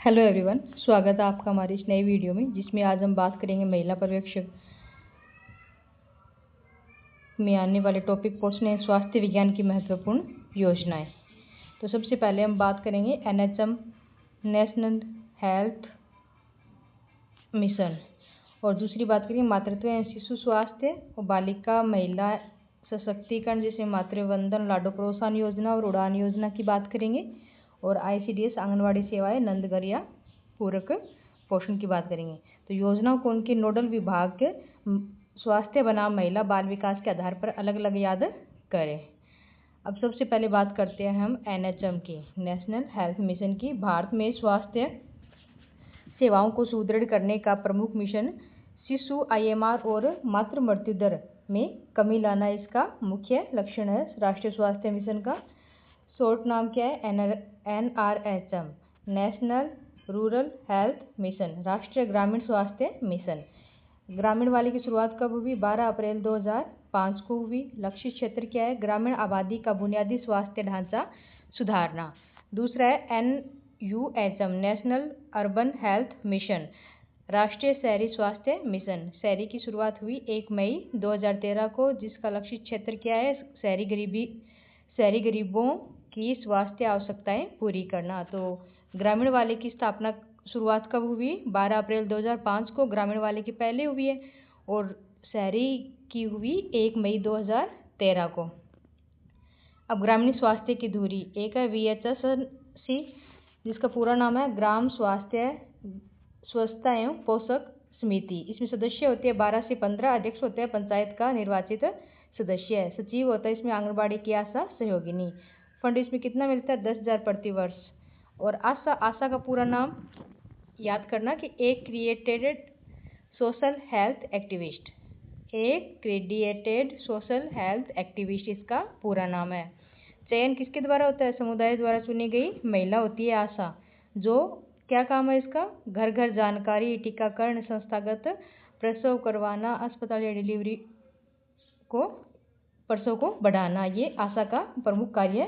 Hello everyone, स्वागत है आपका हमारी इस नई वीडियो में, जिसमें आज हम बात करेंगे महिला पर्यवेक्षक में आने वाले टॉपिक पोषण एवं स्वास्थ्य विज्ञान की महत्वपूर्ण योजनाएं। तो सबसे पहले हम बात करेंगे NHM नेशनल हेल्थ मिशन, और दूसरी बात करेंगे मातृत्व एवं शिशु स्वास्थ्य और बालिका महिला सशक्तिकरण, जैसे मातृवंदन लाडो प्रोत्साहन योजना और उड़ान योजना की बात करेंगे, और ICDS आंगनवाड़ी सेवाएं नंदघर या पूरक पोषण की बात करेंगे। तो योजनाओं को उनके नोडल विभाग के स्वास्थ्य बनाम महिला बाल विकास के आधार पर अलग अलग याद करें। अब सबसे पहले बात करते हैं हम NHM की, नेशनल हेल्थ मिशन की। भारत में स्वास्थ्य सेवाओं को सुदृढ़ करने का प्रमुख मिशन शिशु IMR और मातृ मृत्यु दर में कमी लाना इसका मुख्य लक्षण है। राष्ट्रीय स्वास्थ्य मिशन का शॉर्ट नाम क्या है? NRHM, national rural health mission, राष्ट्रीय ग्रामीण स्वास्थ्य मिशन। ग्रामीण वाले की शुरुआत कब हुई? 12 अप्रैल 2005 को हुई। लक्ष्य क्षेत्र क्या है? ग्रामीण आबादी का बुनियादी स्वास्थ्य ढांचा सुधारना। दूसरा है NUHM, national urban health mission, राष्ट्रीय शहरी स्वास्थ्य मिशन। शहरी की शुरुआत हुई 1 मई 2013 को, जिसका लक्ष्य क्षेत्र क्या है? शहरी गरीबों की स्वास्थ्य आवश्यकताएं पूरी करना। तो ग्रामीण वाले की स्थापना शुरुआत कब हुई? 12 अप्रैल 2005 को। ग्रामीण वाले की पहले हुई है, और शहरी की हुई 1 मई 2013 को। अब ग्रामीण स्वास्थ्य की धुरी एक है VHSC, जिसका पूरा नाम है ग्राम स्वास्थ्य स्वच्छता एवं पोषक समिति। इसमें सदस्य होते हैं 12 से 15, अध्यक्ष होते हैं पंचायत का निर्वाचित सदस्य है, सचिव होता है इसमें आंगनबाड़ी की आशा सहयोगिनी। फंड इसमें कितना मिलता है? 10,000 प्रति वर्ष। और आशा का पूरा नाम याद करना कि एक क्रिएटेड सोशल हेल्थ एक्टिविस्ट, एक क्रेडिएटेड सोशल हेल्थ एक्टिविस्ट इसका पूरा नाम है। चयन किसके द्वारा होता है? समुदाय द्वारा चुनी गई महिला होती है आशा, जो क्या काम है इसका? घर घर जानकारी, टीकाकरण, संस्थागत प्रसव करवाना, अस्पताल या डिलीवरी को प्रसव को बढ़ाना, ये आशा का प्रमुख कार्य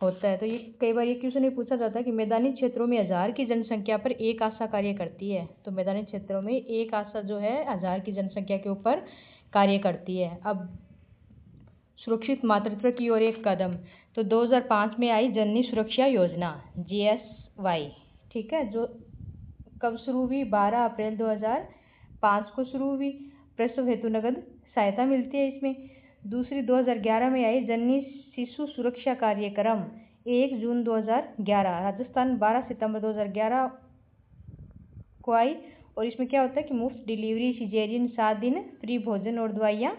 होता है। तो ये कई बार ये क्वेश्चन भी पूछा जाता है कि मैदानी क्षेत्रों में 1000 की जनसंख्या पर एक आशा कार्य करती है। तो मैदानी क्षेत्रों में एक आशा जो है 1000 की जनसंख्या के ऊपर कार्य करती है। अब सुरक्षित मातृत्व की ओर एक कदम, तो 2005 में आई जननी सुरक्षा योजना GSY, ठीक है, जो कब शुरू हुई? 12 अप्रैल 2005 को शुरू हुई। प्रसव हेतु नगद सहायता मिलती है इसमें। दूसरी 2011 में आई जननी शिशु सुरक्षा कार्यक्रम 1 जून 2011, राजस्थान 12 सितंबर 2011 को आई, और इसमें क्या होता है कि मुफ्त डिलीवरी, सिजेरियन 7 दिन, फ्री भोजन और दवाइयाँ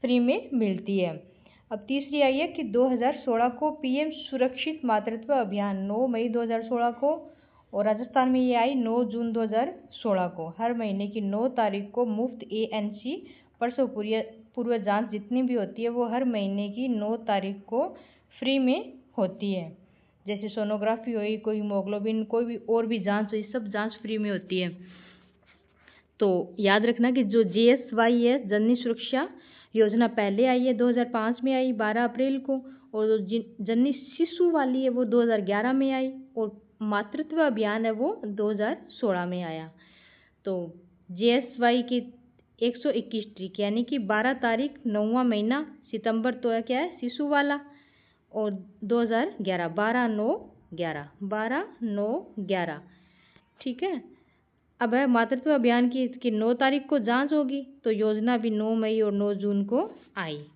फ्री में मिलती है। अब तीसरी आई है कि 2016 को PM सुरक्षित मातृत्व अभियान 9 मई 2016 को, और राजस्थान में ये आई 9 जून 2016 को। हर महीने की 9 तारीख को मुफ्त ANC प्रसव पूर्व जांच जितनी भी होती है वो हर महीने की 9 तारीख को फ्री में होती है। जैसे सोनोग्राफी हुई, कोई हीमोग्लोबिन, कोई भी और भी जांच हुई, सब जांच फ्री में होती है। तो याद रखना कि जो GSY है, जननी सुरक्षा योजना, पहले आई है 2005 में आई 12 अप्रैल को, और जो जननी शिशु वाली है वो 2011 में आई, और मातृत्व अभियान है वो 2016 में आया। तो GSY की 121 ट्रिक, यानी कि 12 तारीख 9वां महीना सितंबर, तो है क्या है? शिशु वाला। और 2011 12/9/11, ठीक है। अब है मातृत्व अभियान की 9 तारीख को जांच होगी, तो योजना भी 9 मई और 9 जून को आई।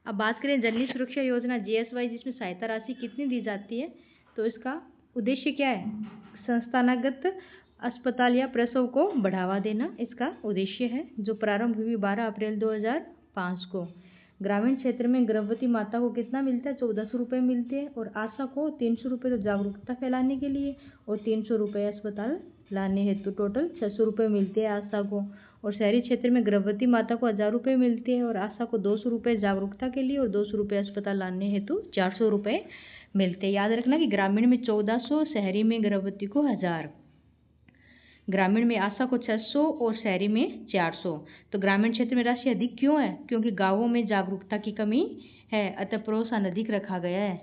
अब बात करें जननी सुरक्षा योजना GSY, जिसमें सहायता राशि कितनी दी जाती है? तो इसका उद्देश्य क्या है? संस्थानगत अस्पताल या प्रसव को बढ़ावा देना इसका उद्देश्य है, जो प्रारंभ हुई 12 अप्रैल 2005 को। ग्रामीण क्षेत्र में गर्भवती माता को कितना मिलता है? 1400 रुपये मिलते हैं, और आशा को 300 रुपये तो जागरूकता फैलाने के लिए, और 300 रुपये अस्पताल लाने हेतु, टोटल 600 रुपये मिलते हैं आशा को। और शहरी क्षेत्र में गर्भवती माता को 1000 रुपये मिलते हैं, और आशा को 200 रुपये जागरूकता के लिए, और 200 रुपये अस्पताल लाने हेतु 400 रुपये मिलते हैं। याद रखना कि ग्रामीण में 1400, शहरी में गर्भवती को 1000, ग्रामीण में आशा को 600 और शहरी में 400। तो ग्रामीण क्षेत्र में राशि अधिक क्यों है? क्योंकि गांवों में जागरूकता की कमी है, अतः प्रोत्साहन अधिक रखा गया है।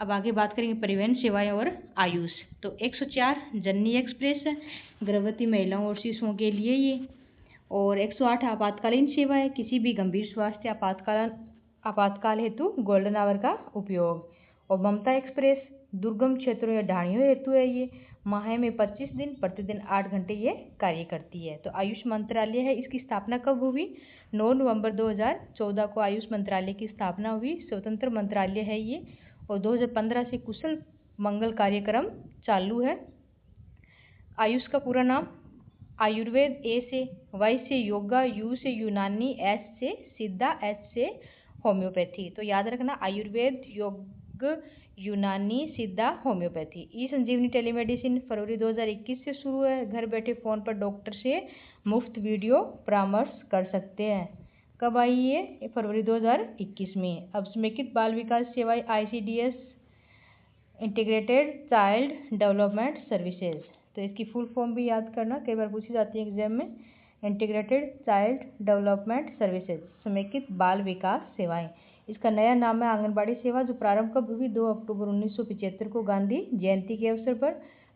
अब आगे बात करेंगे परिवहन सेवाएं और आयुष। तो 104 जननी एक्सप्रेस है गर्भवती महिलाओं और शिशुओं के लिए ये, और 108 आपातकालीन सेवा है किसी भी गंभीर स्वास्थ्य आपातकाल हेतु गोल्डन आवर का उपयोग। और ममता एक्सप्रेस दुर्गम क्षेत्रों या ढाणियों हेतु है ये, माह में 25 दिन प्रतिदिन 8 घंटे ये कार्य करती है। तो आयुष मंत्रालय है, इसकी स्थापना कब हुई? 9 नवंबर 2014 को आयुष मंत्रालय की स्थापना हुई। स्वतंत्र मंत्रालय है ये, और 2015 से कुशल मंगल कार्यक्रम चालू है। आयुष का पूरा नाम आयुर्वेद, ए से, वाई से योगा, यू से यूनानी, एच से सिद्धा, एच से होम्योपैथी। तो याद रखना आयुर्वेद, योग, यूनानी, सिद्धा, होम्योपैथी। ई संजीवनी टेलीमेडिसिन फरवरी 2021 से शुरू है। घर बैठे फ़ोन पर डॉक्टर से मुफ्त वीडियो परामर्श कर सकते हैं। कब आई ये? फरवरी 2021 में। अब समेकित बाल विकास सेवाएं ICDS integrated child development services. तो इसकी फुल फॉर्म भी याद करना, कई बार पूछी जाती है एग्जाम में। इंटीग्रेटेड चाइल्ड डेवलपमेंट सर्विसेज, समेकित बाल विकास सेवाएं। इसका नया नाम है आंगनबाड़ी सेवा, जो प्रारंभ कब हुई? 2 अक्टूबर 1975 को गांधी जयंती के अवसर पर।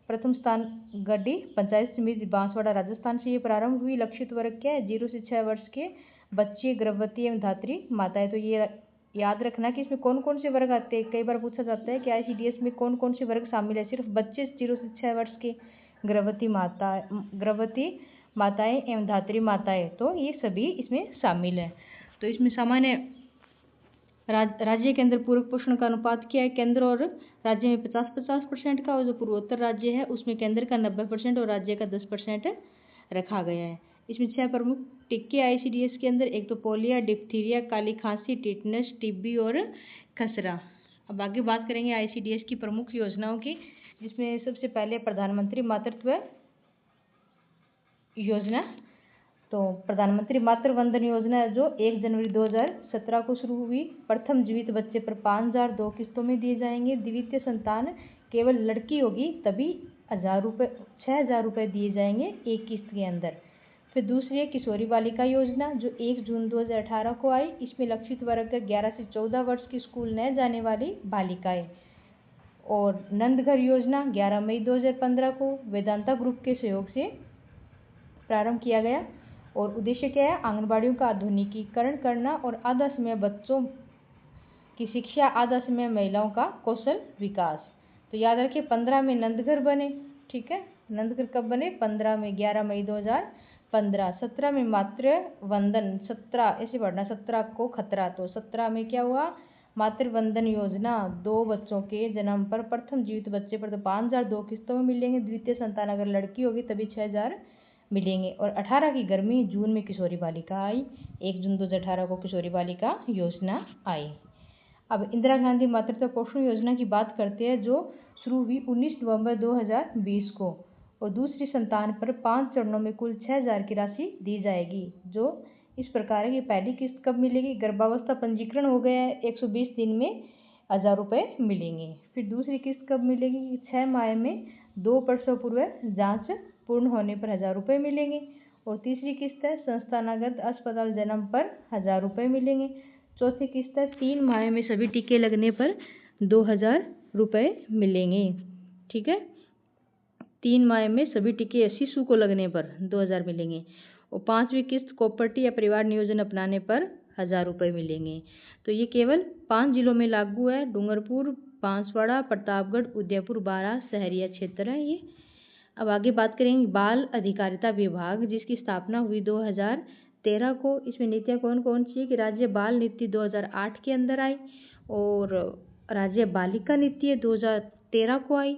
प्रथम स्थान गड्डी पंचायत समिति बांसवाड़ा राजस्थान से ये प्रारंभ हुई। लक्षित वर्ग क्या है? 0 से 6 वर्ष के बच्चे, गर्भवती एवं धात्री माताएं। तो ये याद रखना कि इसमें कौन कौन से वर्ग आते हैं। कई बार पूछा जाता है कि ICDS में कौन कौन से वर्ग शामिल है। सिर्फ बच्चे 0 से 6 वर्ष के, गर्भवती माताएं एवं धात्री माताएं, तो ये सभी इसमें शामिल है। तो इसमें सामान्य राज्य के अंदर पूरक पोषण का अनुपात क्या है? केंद्र और राज्य में 50-50% का, और जो पूर्वोत्तर राज्य है उसमें केंद्र का 90% और राज्य का 10% रखा गया है। इसमें 6 प्रमुख टीके ICDS के अंदर, एक तो पोलियो, डिप्थीरिया, काली खांसी, टिटनस, टीबी और खसरा। अब आगे बात करेंगे ICDS की प्रमुख योजनाओं की, जिसमें सबसे पहले प्रधानमंत्री मातृत्व योजना। तो प्रधानमंत्री मातृ वंदन योजना है, जो 1 जनवरी 2017 को शुरू हुई। प्रथम जीवित बच्चे पर 5,000 2 किस्तों में दिए जाएंगे। द्वितीय संतान केवल लड़की होगी तभी 6,000 रुपये दिए जाएंगे एक किस्त के अंदर। फिर दूसरी है किशोरी बालिका योजना, जो 1 जून 2018 को आई। इसमें लक्षित वर्ग 11 से 14 वर्ष की स्कूल न जाने वाली बालिकाएं। और नंदघर योजना 11 मई 2015 को वेदांता ग्रुप के सहयोग से प्रारंभ किया गया। और उद्देश्य क्या है? आंगनबाड़ियों का आधुनिकीकरण करना और आधा समय बच्चों की शिक्षा, आधा समय महिलाओं का कौशल विकास। तो याद रखिए 15 में नंदघर बने, ठीक है। नंदघर कब बने? 15 में, 11 मई 2015। 17 में मातृ वंदन, 17 ऐसे पढ़ना, 17 को खतरा। तो 17 में क्या हुआ? मातृ वंदन योजना, 2 बच्चों के जन्म पर प्रथम जीवित बच्चे पर तो 5,000 2 किस्तों में मिलेंगे। द्वितीय संतान अगर लड़की होगी तभी 6,000 मिलेंगे। और 18 की गर्मी जून में किशोरी बालिका आई। 1 जून 2018 को किशोरी बालिका योजना आई। अब इंदिरा गांधी मातृत्व पोषण योजना की बात करते हैं, जो शुरू हुई 19 नवंबर 2020 को। और दूसरी संतान पर 5 चरणों में कुल 6,000 की राशि दी जाएगी, जो इस प्रकार है कि पहली किस्त कब मिलेगी? गर्भावस्था पंजीकरण हो गया है 120 दिन में 1,000 रुपये मिलेंगे। फिर दूसरी किस्त कब मिलेगी? 6 माह में 2 प्रसव पूर्व जांच पूर्ण होने पर 1,000 रुपये मिलेंगे। और तीसरी किस्त है संस्थानागत अस्पताल जन्म पर 1,000 रुपये मिलेंगे। चौथी किस्त है 3 माह में सभी टीके लगने पर 2,000 रुपये मिलेंगे, ठीक है। 3 माह में सभी टीके शिशु को लगने पर 2,000 मिलेंगे। और 5वीं किस्त कॉपर्टी या परिवार नियोजन अपनाने पर 1,000 रुपये मिलेंगे। तो ये केवल 5 जिलों में लागू है, डूंगरपुर, बांसवाड़ा, प्रतापगढ़, उदयपुर, बारां शहरिया क्षेत्र है ये। अब आगे बात करेंगे बाल अधिकारिता विभाग, जिसकी स्थापना हुई 2013 को। इसमें नीतियाँ कौन कौन सी है कि राज्य बाल नीति 2008 के अंदर आई, और राज्य बालिका नीति 2013 को आई,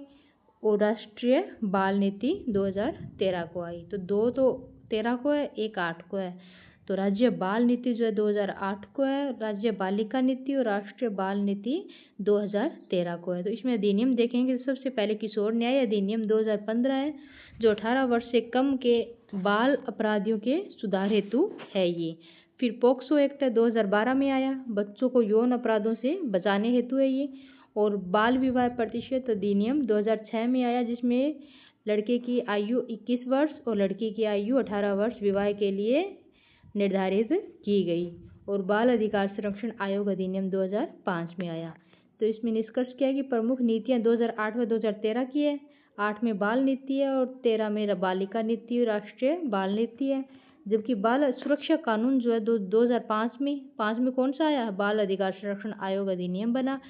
और राष्ट्रीय बाल नीति 2013 को आई। तो 2 तो 13 को है, 1 8 को है। तो राज्य बाल नीति जो है 2008 को है, राज्य बालिका नीति और राष्ट्रीय बाल नीति 2013 को है। तो इसमें अधिनियम देखेंगे तो सबसे पहले किशोर न्याय अधिनियम 2015 है, जो 18 वर्ष से कम के बाल अपराधियों के सुधार हेतु है ये। फिर पोक्सो एक्ट 2012 में आया, बच्चों को यौन अपराधों से बचाने हेतु है ये। और बाल विवाह प्रतिशत अधिनियम 2006 में आया, जिसमें लड़के की आयु 21 वर्ष और लड़की की आयु 18 वर्ष विवाह के लिए निर्धारित की गई। और बाल अधिकार संरक्षण आयोग अधिनियम 2005 में आया। तो इसमें निष्कर्ष क्या है कि प्रमुख नीतियाँ 2008 व 2013 की है। 8 में बाल नीति है और 13 में बालिका नीति, राष्ट्रीय बाल नीति है। जबकि बाल सुरक्षा कानून जो है 2005 में, 5 में कौन सा आया? बाल अधिकार संरक्षण आयोग अधिनियम बना।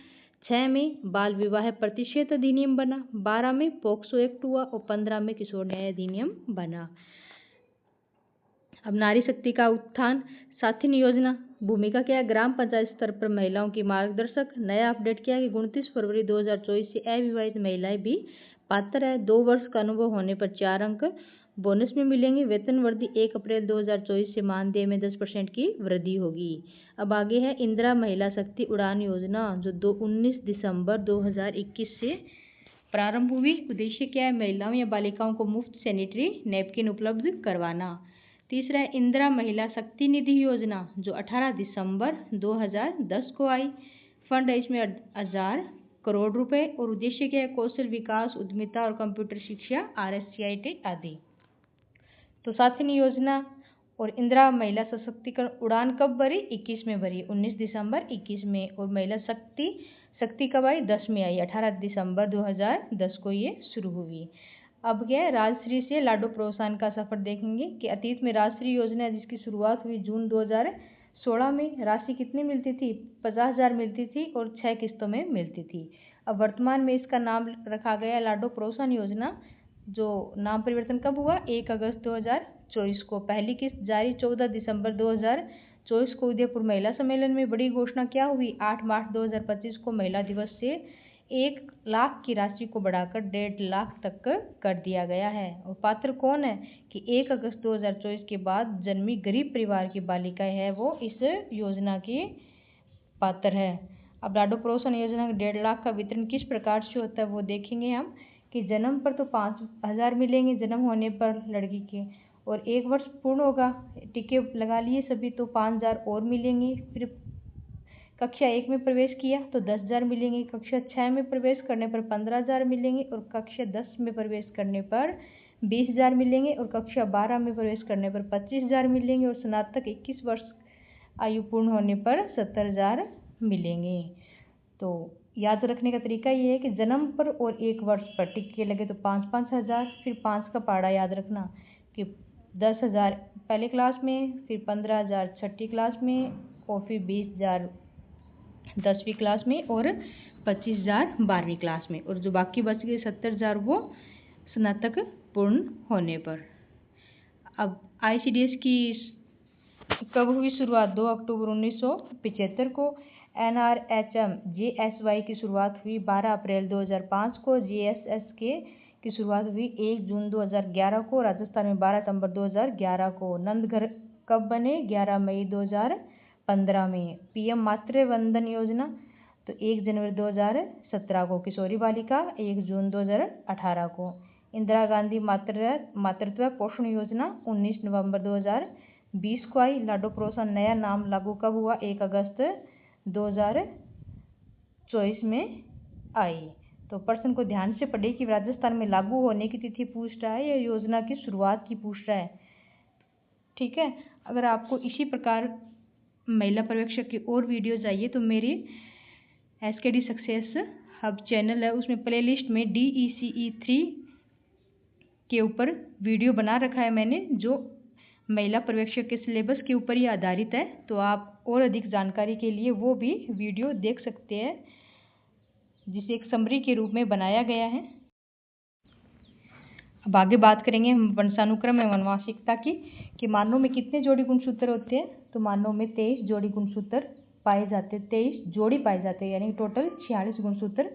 6 में बाल विवाह प्रतिषेध अधिनियम बना। 12 में पोक्सो एक्ट हुआ और 15 में किशोर न्याय अधिनियम बना। अब नारी शक्ति का उत्थान, साथिन योजना भूमिका क्या है? ग्राम पंचायत स्तर पर महिलाओं की मार्गदर्शक। नया अपडेट क्या है कि 29 फरवरी 2024 से अविवाहित महिलाएं भी पात्र है। 2 वर्ष का अनुभव होने पर 4 अंक बोनस में मिलेंगे। वेतन वृद्धि 1 अप्रैल 2024 से मानदेय में 10% की वृद्धि होगी। अब आगे है इंदिरा महिला शक्ति उड़ान योजना जो 19 दिसंबर 2021 से प्रारंभ हुई। उद्देश्य क्या है? महिलाओं या बालिकाओं को मुफ्त सैनिटरी नैपकिन उपलब्ध करवाना। तीसरा है इंदिरा महिला शक्ति निधि योजना जो 18 दिसंबर 2010 को आई। फंड है इसमें 1000 करोड़ रुपए और उद्देश्य क्या है? कौशल विकास, उद्यमिता और कंप्यूटर शिक्षा, RSCIT आदि। तो साथिनी योजना और इंदिरा महिला सशक्तिकरण उड़ान कब भरी? 21 में भरी, 19 दिसंबर 21 में। और महिला शक्ति कब आई? 10 में आई, 18 दिसंबर 2010 को ये शुरू हुई। अब क्या है? राजश्री से लाडो प्रोत्साहन का सफर देखेंगे कि अतीत में राजश्री योजना जिसकी शुरुआत हुई जून 2016 में, राशि कितनी मिलती थी? 50,000 मिलती थी और 6 किस्तों में मिलती थी। अब वर्तमान में इसका नाम रखा गया लाडो प्रोत्साहन योजना, जो नाम परिवर्तन कब हुआ? 1 अगस्त 2024 को। पहली किस्त जारी 14 दिसंबर 2024 को। उदयपुर महिला सम्मेलन में बड़ी घोषणा क्या हुई? 8 मार्च 2025 को महिला दिवस से 1 लाख की राशि को बढ़ाकर 1.5 लाख तक कर दिया गया है। और पात्र कौन है कि 1 अगस्त 2024 के बाद जन्मी गरीब परिवार की बालिकाएं है वो इस योजना की पात्र है। अब लाडो प्रोत्साहन योजना के 1.5 लाख का वितरण किस प्रकार से होता है वो देखेंगे हम कि जन्म पर तो 5,000 मिलेंगे जन्म होने पर लड़की के, और 1 वर्ष पूर्ण होगा, टीके लगा लिए सभी तो 5,000 और मिलेंगे। फिर कक्षा 1 में प्रवेश किया तो 10,000 मिलेंगे। कक्षा 6 में प्रवेश करने पर 15,000 मिलेंगे और कक्षा 10 में प्रवेश करने पर 20,000 मिलेंगे और कक्षा 12 में प्रवेश करने पर 25,000 मिलेंगे और स्नातक 21 वर्ष आयु पूर्ण होने पर 70,000 मिलेंगे। तो याद रखने का तरीका ये है कि जन्म पर और 1 वर्ष पर टीके लगे तो 5-5 हज़ार, फिर 5 का पाड़ा याद रखना कि 10,000 पहले क्लास में, फिर 15,000 छठी क्लास में और फिर 20,000 10वीं क्लास में और 25,000 12वीं क्लास में, और जो बाकी बच गए 70,000 वो स्नातक पूर्ण होने पर। अब ICDS की कब हुई शुरुआत? 2 अक्टूबर 1975 को। NRHM JSY की शुरुआत हुई 12 अप्रैल 2005 को। JSSK की शुरुआत हुई 1 जून 2011 को राजस्थान में, 12 सितंबर 2011 को। नंदघर कब बने? 11 मई 2015 में। PM मातृ वंदन योजना तो 1 जनवरी 2017 को। किशोरी बालिका 1 जून 2018 को। इंदिरा गांधी मातृत्व पोषण योजना 19 नवंबर 2020 को आई। लाडो प्रोत्साहन नया नाम लागू कब हुआ? 1 अगस्त 2024 में आई। तो प्रश्न को ध्यान से पढ़े कि राजस्थान में लागू होने की तिथि पूछ रहा है या योजना की शुरुआत की पूछ रहा है। ठीक है, अगर आपको इसी प्रकार महिला पर्यवेक्षक की और वीडियो चाहिए तो मेरी SKD सक्सेस हब चैनल है, उसमें प्लेलिस्ट में DECE 3 के ऊपर वीडियो बना रखा है मैंने, जो महिला पर्यवेक्षक के सिलेबस के ऊपर ही आधारित है। तो आप और अधिक जानकारी के लिए वो भी वीडियो देख सकते हैं, जिसे एक समरी के रूप में बनाया गया है। अब आगे बात करेंगे हम वंशानुक्रम एवं अनुवांशिकता की कि मानव में कितने जोड़ी गुणसूत्र होते हैं? तो मानव में 23 जोड़ी गुणसूत्र पाए जाते हैं, 23 जोड़ी पाए जाते हैं, यानी टोटल 46 गुणसूत्र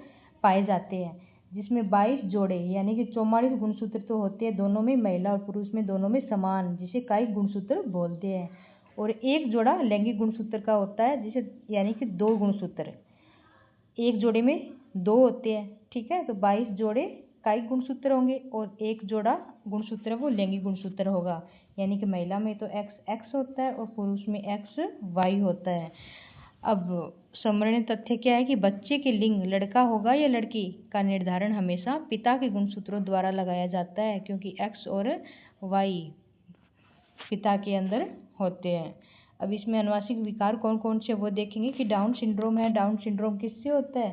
पाए जाते हैं, जिसमें 22 जोड़े यानी कि 44 गुणसूत्र तो होते हैं दोनों में, महिला और पुरुष में दोनों में समान, जिसे कायिक गुणसूत्र बोलते हैं। और 1 जोड़ा लैंगिक गुणसूत्र का होता है, जिसे यानी कि 2 गुणसूत्र, 1 जोड़े में 2 होते हैं। ठीक है, तो 22 जोड़े कायिक गुणसूत्र होंगे और 1 जोड़ा गुणसूत्र वो लैंगिक गुणसूत्र होगा, यानी कि महिला में तो XX होता है और पुरुष में XY होता है। अब समरण तथ्य क्या है कि बच्चे के लिंग लड़का होगा या लड़की का निर्धारण हमेशा पिता के गुणसूत्रों द्वारा लगाया जाता है, क्योंकि X और Y पिता के अंदर होते हैं। अब इसमें अनुवांशिक विकार कौन कौन से वो देखेंगे कि डाउन सिंड्रोम है। डाउन सिंड्रोम किससे होता है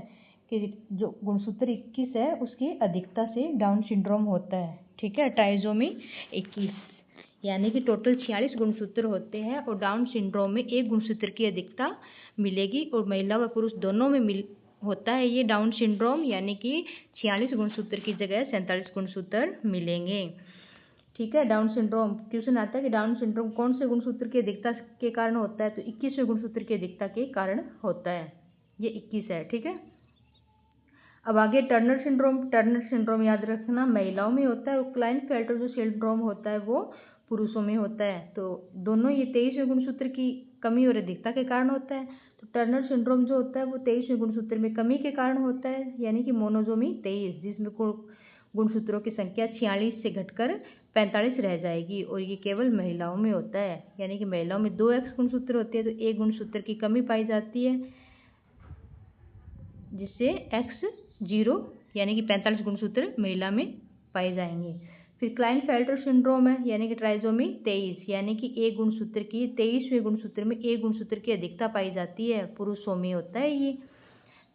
कि जो गुणसूत्र 21 है उसकी अधिकता से डाउन सिंड्रोम होता है। ठीक है, ट्राइसोमी 21 यानी कि टोटल 46 गुणसूत्र होते हैं और डाउन सिंड्रोम में एक गुणसूत्र की अधिकता मिलेगी और महिला व पुरुष दोनों में होता है ये डाउन सिंड्रोम, यानी कि 46 गुणसूत्र की जगह 47 गुणसूत्र मिलेंगे। ठीक है, डाउन सिंड्रोम क्वेश्चन आता है कि डाउन सिंड्रोम कौन से गुणसूत्र की अधिकता के कारण होता है, तो 21वें गुणसूत्र की अधिकता के कारण होता है, ये 21 है। ठीक है, अब आगे टर्नर सिंड्रोम। टर्नर सिंड्रोम याद रखना महिलाओं में होता है और क्लाइनफेल्टर जो सिंड्रोम होता है वो पुरुषों में होता है। तो दोनों ये 23वें गुणसूत्र की कमी और अधिकता के कारण होता है। तो टर्नर सिंड्रोम जो होता है वो 23वें गुणसूत्र में कमी के कारण होता है, यानी कि मोनोजोमी 23, जिसमें गुणसूत्रों की संख्या 46 से घटकर 45 रह जाएगी और ये केवल महिलाओं में होता है, यानी कि महिलाओं में 2X गुणसूत्र होते हैं तो एक गुणसूत्र की कमी पाई जाती है, जिससे X0 यानी कि 45 गुणसूत्र महिला में पाए जाएंगे। फिर क्लाइनफेल्टर सिंड्रोम है, यानी कि ट्राइसोमी 23, यानी कि एक गुणसूत्र की 23वें गुणसूत्र में एक गुणसूत्र की अधिकता पाई जाती है, पुरुषों में होता है ये।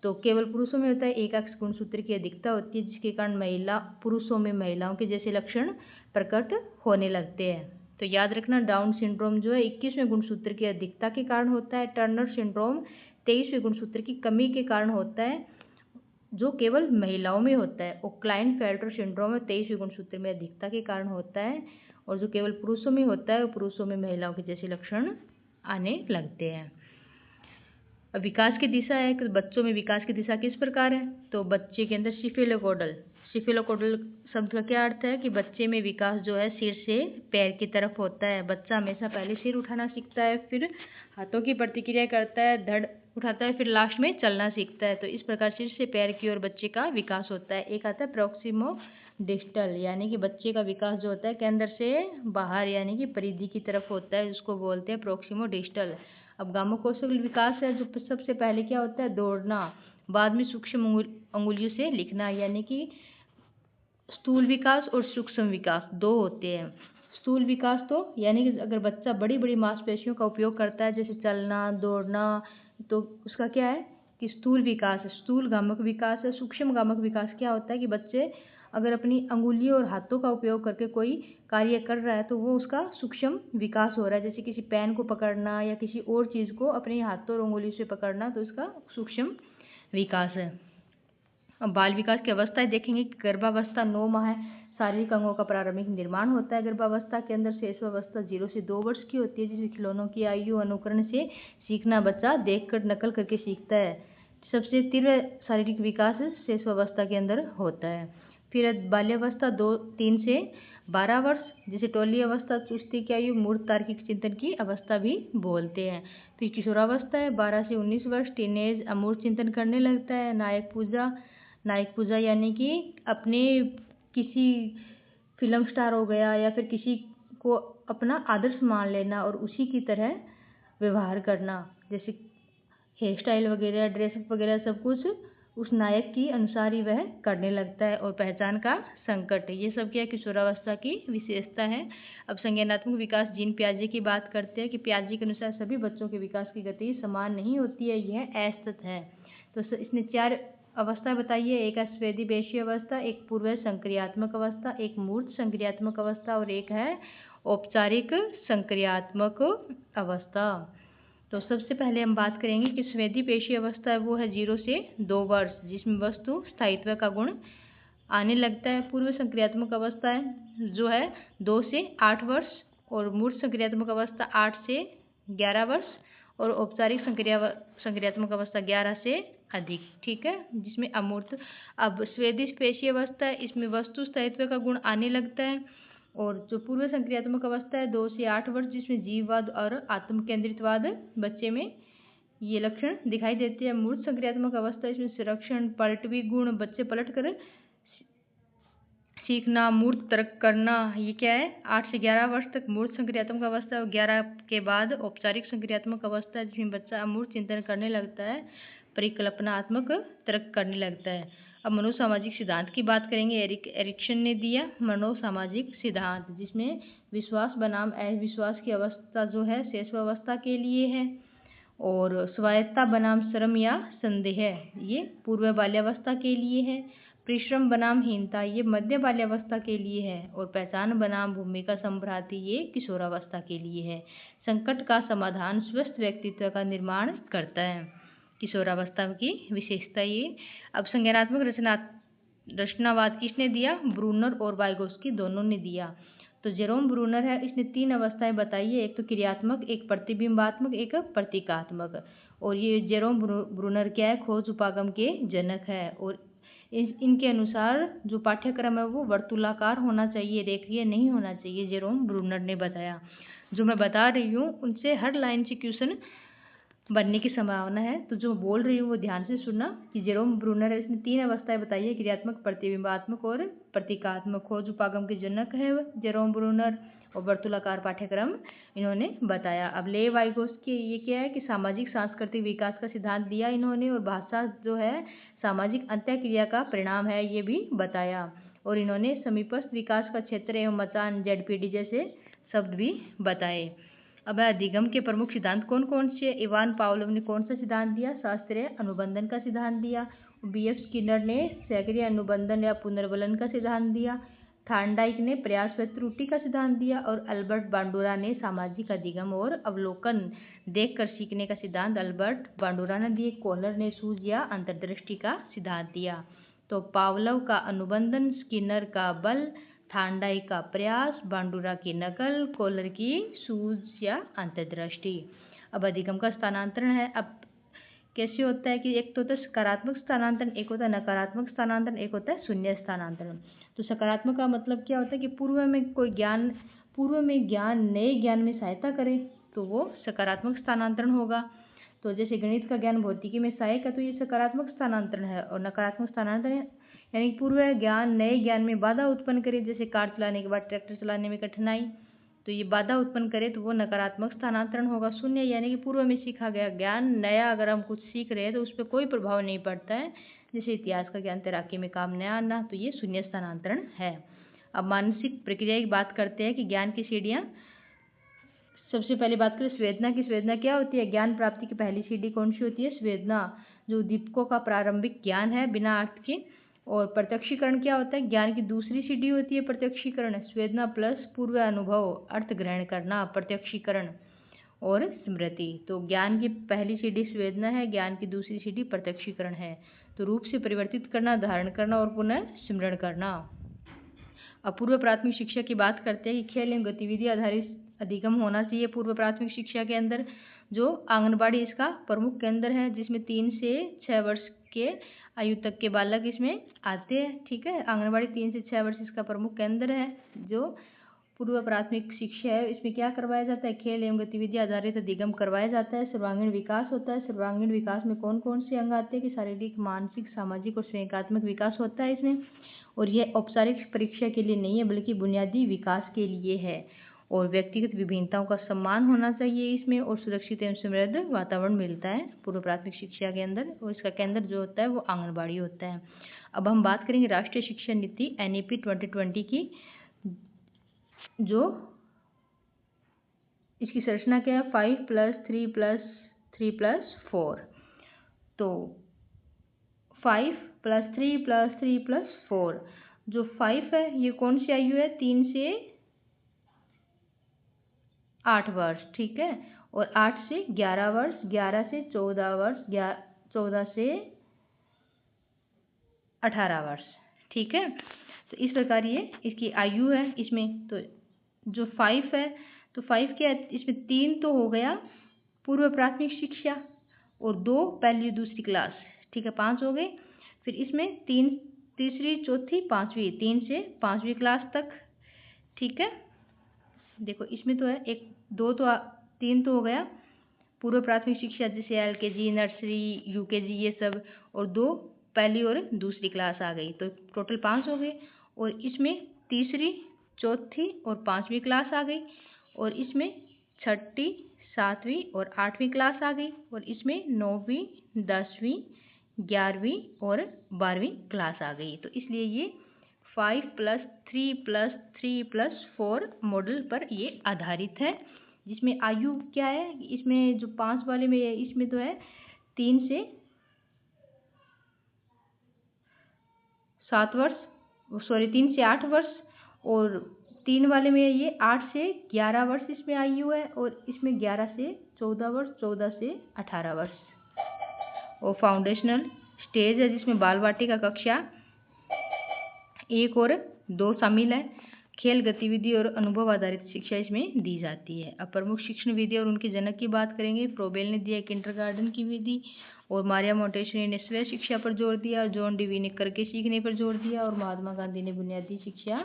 तो केवल पुरुषों में होता है, एक X गुणसूत्र की अधिकता होती है, जिसके कारण पुरुषों में महिलाओं के जैसे लक्षण प्रकट होने लगते हैं। तो याद रखना डाउन सिंड्रोम जो है 21वें गुणसूत्र की अधिकता के कारण होता है। टर्नर सिंड्रोम 23वें गुणसूत्र की कमी के कारण होता है, जो केवल महिलाओं में होता है। और क्लाइनफेल्टर सिंड्रोम 23वें गुणसूत्र में अधिकता के कारण होता है और जो केवल पुरुषों में होता है और पुरुषों में महिलाओं के जैसे लक्षण आने लगते हैं। अब विकास की दिशा है कि बच्चों में विकास की दिशा किस प्रकार है, तो बच्चे के अंदर सिफेलोकोडल शब्द का क्या अर्थ है कि बच्चे में विकास जो है सिर से पैर की तरफ होता है। बच्चा हमेशा पहले सिर उठाना सीखता है, फिर हाथों की प्रतिक्रिया करता है, धड़ उठाता है, फिर लास्ट में चलना सीखता है। तो इस प्रकार सिर से पैर की ओर बच्चे का विकास होता है। एक आता है प्रोक्सिमो डिस्टल, यानी कि बच्चे का विकास जो होता है केंद्र से बाहर यानी कि परिधि की तरफ होता है, जिसको बोलते हैं प्रोक्सिमो डिस्टल। अब गामोकोशल विकास है, जो सबसे पहले क्या होता है दौड़ना, बाद में सूक्ष्म अंगुलियों से लिखना, यानी कि स्थूल विकास और सूक्ष्म विकास दो होते हैं। स्थूल विकास तो यानी कि अगर बच्चा बड़ी बड़ी मांसपेशियों का उपयोग करता है जैसे चलना दौड़ना, तो उसका क्या है कि स्थूल विकास है, स्थूल गामक विकास है। सूक्ष्म गामक विकास क्या होता है कि बच्चे अगर अपनी अंगुलियों और हाथों का उपयोग करके कोई कार्य कर रहा है तो वो उसका सूक्ष्म विकास हो रहा है, जैसे किसी पेन को पकड़ना या किसी और चीज़ को अपने हाथों और उंगलियों से पकड़ना, तो इसका सूक्ष्म विकास है। अब बाल विकास की अवस्थाएं देखेंगे कि गर्भावस्था 9 माह है, शारीरिक अंगों का प्रारंभिक निर्माण होता है गर्भावस्था के अंदर। शेषावस्था 0 से 2 वर्ष की होती है, जिसे खिलौनों की आयु अनुकरण से सीखना, बच्चा देखकर नकल करके सीखता है। सबसे तीव्र शारीरिक विकास शेषावस्था के अंदर होता है। फिर बाल्यावस्था 3 से 12 वर्ष, जिसे टोली अवस्था, चुस्ती की आयु, मूर्त तार्किक चिंतन की अवस्था भी बोलते हैं। फिर किशोरावस्था है 12 से 19 वर्ष, टीनेज, अमूर्त चिंतन करने लगता है। नायक पूजा यानी कि अपने किसी फिल्म स्टार हो गया या फिर किसी को अपना आदर्श मान लेना और उसी की तरह व्यवहार करना, जैसे हेयर स्टाइल वगैरह, ड्रेसअप वगैरह सब कुछ उस नायक की अनुसार ही वह करने लगता है। और पहचान का संकट, ये सब क्या किशोरावस्था की विशेषता है। अब संज्ञानात्मक विकास, जीन पियाजे की बात करते हैं कि पियाजे के अनुसार सभी बच्चों के विकास की गति समान नहीं होती है, यह असतत है। तो इसने 4 अवस्था बताइए, एक स्वेदी पेशीय अवस्था, एक पूर्व संक्रियात्मक अवस्था, एक मूर्त संक्रियात्मक अवस्था और एक है औपचारिक संक्रियात्मक अवस्था। तो सबसे पहले हम बात करेंगे कि स्वेदी पेशीय अवस्था है वो है 0 से 2 वर्ष, जिसमें वस्तु स्थायित्व का गुण आने लगता है। पूर्व संक्रियात्मक अवस्था है जो है 2 से 8 वर्ष और मूर्त संक्रियात्मक अवस्था 8 से 11 वर्ष और औपचारिक संक्रियात्मक अवस्था 11 से अधिक। ठीक है, जिसमें अमूर्त। अब स्वेदी पेशीय अवस्था है, इसमें वस्तु स्थायित्व का गुण आने लगता है। और जो पूर्व संक्रियात्मक अवस्था है 2 से 8 वर्ष, जिसमें जीववाद और आत्म केंद्रितवाद बच्चे में ये लक्षण दिखाई देते हैं। मूर्त संक्रियात्मक अवस्था, इसमें संरक्षण, पलटवी गुण, बच्चे पलट कर सीखना, मूर्त तर्क करना, ये क्या है 8 से 11 वर्ष तक मूर्त संक्रियात्मक अवस्था। और 11 के बाद औपचारिक संक्रियात्मक अवस्था, जिसमें बच्चा अमूर्त चिंतन करने लगता है, परिकल्पनात्मक तर्क करने लगता है। अब मनोसामाजिक सिद्धांत की बात करेंगे। एरिक्सन ने दिया मनोसामाजिक सिद्धांत, जिसमें विश्वास बनाम अविश्वास की अवस्था जो है शेषावस्था के लिए है, और स्वायत्तता बनाम श्रम या संदेह ये पूर्व बाल्यावस्था के लिए है, परिश्रम बनाम हीनता ये मध्य बाल्यावस्था के लिए है, और पहचान बनाम भूमिका संभ्रांति ये किशोरावस्था के लिए है। संकट का समाधान स्वस्थ व्यक्तित्व का निर्माण करता है, किशोरावस्था की विशेषता ये। अब संज्ञानात्मक रचनावाद किसने दिया? ब्रूनर और वाइगोस्की दोनों ने दिया। तो जेरोम ब्रूनर है, इसने 3 अवस्थाएं बताई है, एक तो क्रियात्मक, एक प्रतिबिंबात्मक, एक प्रतीकात्मक। और ये जेरोम ब्रूनर क्या है? खोज उपागम के जनक है। और इनके अनुसार जो पाठ्यक्रम है वो वर्तुलाकार होना चाहिए, रेखीय नहीं होना चाहिए, जेरोम ब्रूनर ने बताया। जो मैं बता रही हूँ उनसे हर लाइन से क्वेश्चन बनने की संभावना है, तो जो बोल रही हूँ वो ध्यान से सुनना। कि जेरोम ब्रूनर है, इसने 3 अवस्थाएं बताई है, क्रियात्मक, प्रतिबिंबात्मक और प्रतीकात्मक। खोज उपागम के जनक है जेरोम ब्रूनर, और वर्तुलाकार पाठ्यक्रम इन्होंने बताया। अब ले वाइगोस्की ये क्या है कि सामाजिक सांस्कृतिक विकास का सिद्धांत दिया इन्होंने, और भाषा जो है सामाजिक अंत्यक्रिया का परिणाम है ये भी बताया। और इन्होंने समीपस्थ विकास का क्षेत्र एवं मचान ZPD जैसे शब्द भी बताए। अब अधिगम के प्रमुख सिद्धांत कौन कौन से? इवान पावलोव ने कौन सा सिद्धांत दिया? शास्त्रीय अनुबंधन का सिद्धांत दिया। BF स्किनर ने सक्रिय अनुबंधन या पुनर्बलन का सिद्धांत दिया। थार्नडाइक ने प्रयास व त्रुटि का सिद्धांत दिया, और अल्बर्ट बांडुरा ने सामाजिक अधिगम और अवलोकन देखकर सीखने का सिद्धांत अल्बर्ट बांडुरा ने दिए। कोहलर ने सूझ या अंतर्दृष्टि का सिद्धांत दिया। तो पावलोव का अनुबंधन, स्किनर का बल, थार्नडाइक का प्रयास, बांडुरा की नकल, कोहलर की सूझ या अंतर्दृष्टि। अब अधिगम का स्थानांतरण है। अब कैसे होता है कि एक तो होता है सकारात्मक स्थानांतरण, एक होता है नकारात्मक स्थानांतरण, एक होता है शून्य स्थानांतरण। तो सकारात्मक का मतलब क्या होता है कि पूर्व में ज्ञान नए ज्ञान में सहायता करे, तो वो सकारात्मक स्थानांतरण होगा। तो जैसे गणित का ज्ञान भौतिकी में सहायक है, तो ये सकारात्मक स्थानांतरण है। और नकारात्मक स्थानांतरण यानी पूर्व ज्ञान नए ज्ञान में बाधा उत्पन्न करे, जैसे कार चलाने के बाद ट्रैक्टर चलाने में कठिनाई, तो ये बाधा उत्पन्न करे तो वो नकारात्मक स्थानांतरण होगा। शून्य यानी कि पूर्व में सीखा गया ज्ञान नया अगर हम कुछ सीख रहे हैं तो उस पर कोई प्रभाव नहीं पड़ता है, जैसे इतिहास का ज्ञान तैराकी में काम नया आना, तो ये शून्य स्थानांतरण है। अब मानसिक प्रक्रिया की बात करते हैं कि ज्ञान की सीढ़ियाँ। सबसे पहले बात करें संवेदना की। संवेदना क्या होती है? ज्ञान प्राप्ति की पहली सीढ़ी कौन सी होती है? संवेदना, जो दीपकों का प्रारंभिक ज्ञान है बिना अर्थ के। और प्रत्यक्षीकरण क्या होता है? ज्ञान की दूसरी सीढ़ी होती है प्रत्यक्षीकरण। संवेदना प्लस पूर्व अनुभव, अर्थ ग्रहण करना, प्रत्यक्षीकरण और स्मृति। तो ज्ञान की पहली सीढ़ी संवेदना है, ज्ञान की दूसरी सीढ़ी प्रत्यक्षीकरण है। तो रूप से परिवर्तित करना, धारण करना और पुनः स्मरण करना। अब पूर्व प्राथमिक शिक्षा की बात करते हैं कि खेल एवं गतिविधि आधारित अधिगम होना चाहिए पूर्व प्राथमिक शिक्षा के अंदर। जो आंगनबाड़ी इसका प्रमुख केंद्र है, जिसमें 3 से 6 वर्ष के आयु तक के बालक इसमें आते हैं। ठीक है, आंगनबाड़ी 3 से 6 वर्ष इसका प्रमुख केंद्र है। जो पूर्व प्राथमिक शिक्षा है इसमें क्या करवाया जाता है? खेल एवं गतिविधि आधारित अधिगम करवाया जाता है। सर्वांगीण विकास होता है। सर्वांगीण विकास में कौन कौन से अंग आते हैं? कि शारीरिक, मानसिक, सामाजिक और संवेगात्मक विकास होता है इसमें। और यह औपचारिक परीक्षा के लिए नहीं है, बल्कि बुनियादी विकास के लिए है। और व्यक्तिगत विभिन्नताओं का सम्मान होना चाहिए इसमें, और सुरक्षित एवं समृद्ध वातावरण मिलता है पूर्व प्राथमिक शिक्षा के अंदर। और इसका केंद्र जो होता है वो आंगनबाड़ी होता है। अब हम बात करेंगे राष्ट्रीय शिक्षा नीति NEP 2020 की। जो इसकी संरचना क्या है? 5+3+3+4। तो 5+3+3+4। जो 5 है ये कौन सी आयु है? 3 से 8 वर्ष। ठीक है, और 8 से 11 वर्ष, 11 से 14 वर्ष, 14 से 18 वर्ष। ठीक है, तो इस प्रकार ये इसकी आयु है इसमें। तो जो 5 है, तो 5 क्या है? इसमें 3 तो हो गया पूर्व प्राथमिक शिक्षा, और 2 पहली दूसरी क्लास। ठीक है, 5 हो गए। फिर इसमें 3 तीसरी, चौथी, पांचवी, 3 से 5वीं क्लास तक। ठीक है, देखो इसमें तो है 3 तो हो गया पूर्व प्राथमिक शिक्षा, जैसे LKG, नर्सरी, UKG ये सब, और 2 पहली और दूसरी क्लास आ गई, तो टोटल 5 हो गए। और इसमें तीसरी, चौथी और 5वीं क्लास आ गई, और इसमें 6ठी, 7वीं और 8वीं क्लास आ गई, और इसमें 9वीं, 10वीं, 11वीं और 12वीं क्लास आ गई। तो इसलिए ये 5+3+3+4 मॉडल पर ये आधारित है, जिसमें आयु क्या है, इसमें जो 5 वाले में इसमें तो है 3 से 8 वर्ष, और 3 वाले में ये 8 से 11 वर्ष इसमें आयु है, और इसमें 11 से 14 वर्ष, 14 से 18 वर्ष। और फाउंडेशनल स्टेज है जिसमें बाल वाटिका कक्षा 1 और 2 शामिल है। खेल गतिविधि और अनुभव आधारित शिक्षा इसमें दी जाती है। अब प्रमुख शिक्षण विधि और उनके जनक की बात करेंगे। फ्रोबेल ने दिया किंडरगार्टन की विधि, और मारिया मोंटेसरी ने स्वयं शिक्षा पर जोर दिया, जॉन डीवी ने करके सीखने पर जोर दिया, और महात्मा गांधी ने बुनियादी शिक्षा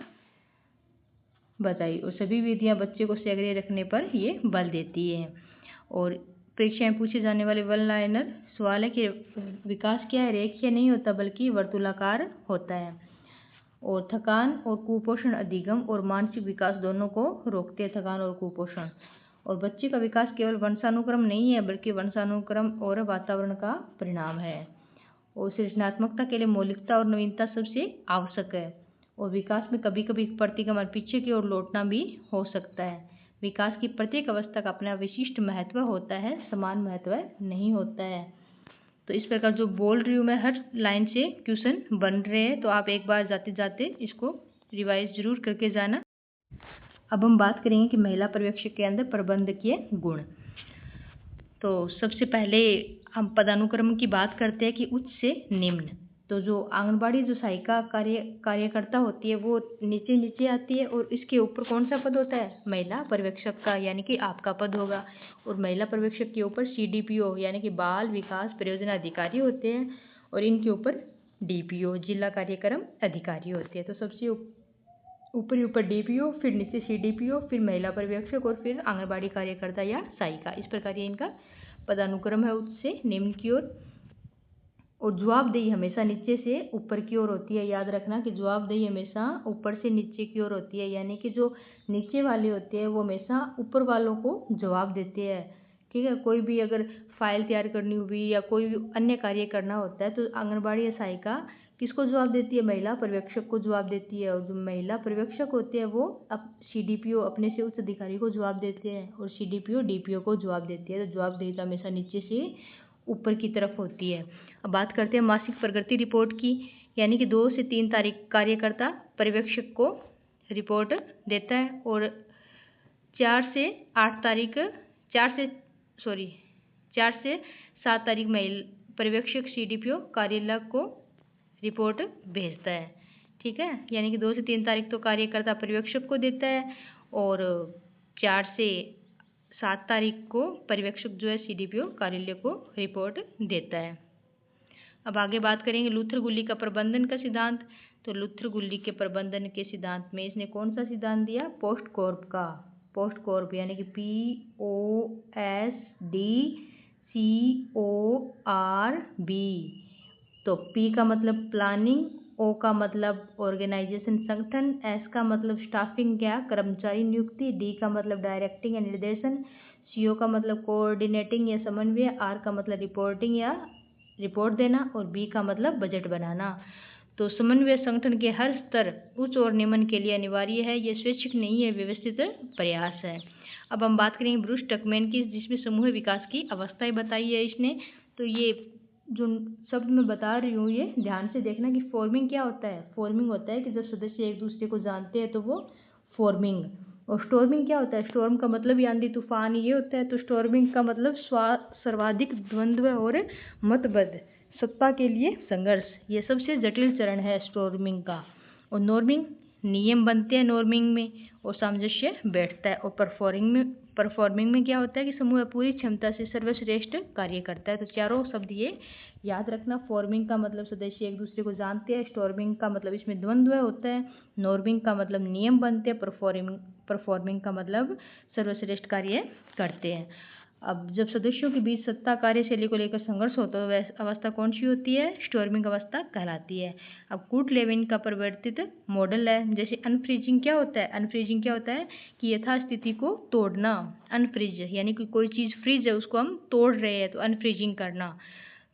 बताई। और सभी विधियां बच्चे को सक्रिय रखने पर ये बल देती है। और परीक्षा में पूछे जाने वाले वन लाइनर सवाल है कि विकास क्या है, रेखीय नहीं होता बल्कि वर्तुलाकार होता है। और थकान और कुपोषण अधिगम और मानसिक विकास दोनों को रोकते हैं, थकान और कुपोषण। और बच्चे का विकास केवल वंशानुक्रम नहीं है बल्कि वंशानुक्रम और वातावरण का परिणाम है। और सृजनात्मकता के लिए मौलिकता और नवीनता सबसे आवश्यक है। और विकास में कभी कभी प्रतिगमन पीछे की ओर लौटना भी हो सकता है। विकास की प्रत्येक अवस्था का अपना विशिष्ट महत्व होता है, समान महत्व नहीं होता है। तो इस प्रकार जो बोल रही हूँ मैं, हर लाइन से क्वेश्चन बन रहे हैं, तो आप एक बार जाते जाते इसको रिवाइज जरूर करके जाना। अब हम बात करेंगे कि महिला पर्यवेक्षक के अंदर प्रबंधकीय गुण। तो सबसे पहले हम पदानुक्रम की बात करते हैं कि उच्च से निम्न। तो जो आंगनबाड़ी जो सहायिका कार्यकर्ता होती है वो नीचे नीचे आती है, और इसके ऊपर कौन सा पद होता है, महिला पर्यवेक्षक का, यानी कि आपका पद होगा। और महिला पर्यवेक्षक के ऊपर CDPO यानी कि बाल विकास परियोजना अधिकारी होते हैं, और इनके ऊपर DPO जिला कार्यक्रम अधिकारी होते हैं। तो सबसे ऊपर DPO, फिर नीचे CDPO, फिर महिला पर्यवेक्षक, और फिर आंगनबाड़ी कार्यकर्ता या सहायिका। इस प्रकार ये इनका पदानुक्रम है उच्च से निम्न की ओर। और जवाबदेही हमेशा नीचे से ऊपर की ओर होती है। याद रखना कि जवाबदेही हमेशा ऊपर से नीचे की ओर होती है, यानी कि जो नीचे वाले होते हैं वो हमेशा ऊपर वालों को जवाब देते हैं। ठीक है, कोई भी अगर फाइल तैयार करनी हुई या कोई भी अन्य कार्य करना होता है तो आंगनबाड़ी या सहायिका किसको जवाब देती है, महिला पर्यवेक्षक को जवाब देती है। और जो महिला पर्यवेक्षक होते हैं वो अब CDPO अपने से उच्च अधिकारी को जवाब देते हैं, और CDPO DPO को जवाब देती है। तो जवाबदेही हमेशा नीचे से ऊपर की तरफ होती है। अब बात करते हैं मासिक प्रगति रिपोर्ट की, यानी कि 2 से 3 तारीख कार्यकर्ता पर्यवेक्षक को रिपोर्ट देता है, और 4 से 7 तारीख महिला पर्यवेक्षक CDPO कार्यालय को रिपोर्ट भेजता है। ठीक है, यानी कि 2 से 3 तारीख तो कार्यकर्ता पर्यवेक्षक को देता है, और 4 से 7 तारीख को पर्यवेक्षक जो है CDPO कार्यालय को रिपोर्ट देता है। अब आगे बात करेंगे लूथर गुल्ली का प्रबंधन का सिद्धांत। तो लूथर गुल्ली के प्रबंधन के सिद्धांत में इसने कौन सा सिद्धांत दिया, पोस्ट कॉर्प का। पोस्ट कॉर्प यानी कि POSDCORB। तो P का मतलब प्लानिंग, O का मतलब ऑर्गेनाइजेशन संगठन, S का मतलब स्टाफिंग या कर्मचारी नियुक्ति, D का मतलब डायरेक्टिंग या निर्देशन, CO का मतलब कोऑर्डिनेटिंग या समन्वय, R का मतलब रिपोर्टिंग या रिपोर्ट देना, और B का मतलब बजट बनाना। तो समन्वय संगठन के हर स्तर उच्च और निम्न के लिए अनिवार्य है। यह स्वैच्छिक नहीं है, व्यवस्थित प्रयास है। अब हम बात करेंगे ब्रूस टकमैन की, जिसमें समूह विकास की अवस्थाएं बताई है इसने। तो ये जो शब्द मैं बता रही हूँ ये ध्यान से देखना कि फॉर्मिंग क्या होता है। फॉर्मिंग होता है कि जब सदस्य एक दूसरे को जानते हैं तो वो फॉर्मिंग। और स्टॉर्मिंग क्या होता है, स्टॉर्म का मतलब ही आंधी तूफान ये होता है। तो स्टॉर्मिंग का मतलब सर्वाधिक द्वंद्व और मतभेद, सत्ता के लिए संघर्ष, ये सबसे जटिल चरण है स्टॉर्मिंग का। और नॉर्मिंग, नियम बनते हैं नॉर्मिंग में, और सामंजस्य बैठता है। और परफॉर्मिंग में क्या होता है कि समूह पूरी क्षमता से सर्वश्रेष्ठ कार्य करता है। तो चारों शब्द ये याद रखना। फॉर्मिंग का मतलब सदस्य एक दूसरे को जानते हैं, स्टॉर्मिंग का मतलब इसमें द्वंद्व होता है, नॉर्मिंग का मतलब नियम बनते हैं, परफॉर्मिंग का मतलब सर्वश्रेष्ठ कार्य करते हैं। अब जब सदस्यों के बीच सत्ता कार्यशैली को लेकर संघर्ष होता है वह अवस्था कौन सी होती है, स्टॉर्मिंग अवस्था कहलाती है। अब कूट लेविन का परिवर्तित मॉडल है। जैसे अनफ्रीजिंग क्या होता है, अनफ्रीजिंग क्या होता है कि यथास्थिति को तोड़ना। अनफ्रीज यानी कि कोई चीज़ फ्रीज है उसको हम तोड़ रहे हैं, तो अनफ्रीजिंग करना।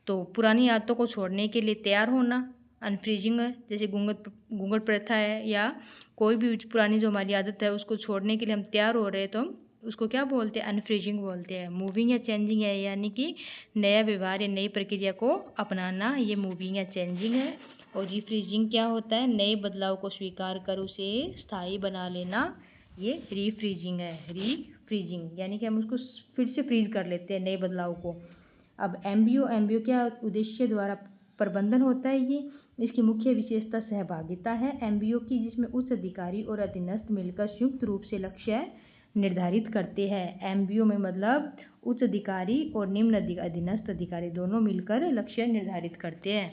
तो पुरानी आदतों को छोड़ने के लिए तैयार होना, अनफ्रीजिंग है, जैसे घूंघट प्रथा है या कोई भी पुरानी जो हमारी आदत है उसको छोड़ने के लिए हम तैयार हो रहे हैं, तो हम उसको क्या बोलते हैं, अनफ्रीजिंग बोलते हैं। मूविंग या चेंजिंग है, यानी कि नया व्यवहार या नई प्रक्रिया को अपनाना, ये मूविंग या चेंजिंग है। और रीफ्रीजिंग क्या होता है, नए बदलाव को स्वीकार कर उसे स्थायी बना लेना, ये रीफ्रीजिंग है। रीफ्रीजिंग यानी कि हम उसको फिर से फ्रीज कर लेते हैं नए बदलाव को। अब एमबीओ क्या उद्देश्य द्वारा प्रबंधन होता है, ये इसकी मुख्य विशेषता सहभागिता है एमबीओ की, जिसमें उच्च अधिकारी और अधीनस्थ मिलकर संयुक्त रूप से लक्ष्य निर्धारित करते हैं। एमबीओ में मतलब उच्च अधिकारी और निम्न अधीनस्थ अधिकारी दोनों मिलकर लक्ष्य निर्धारित करते हैं,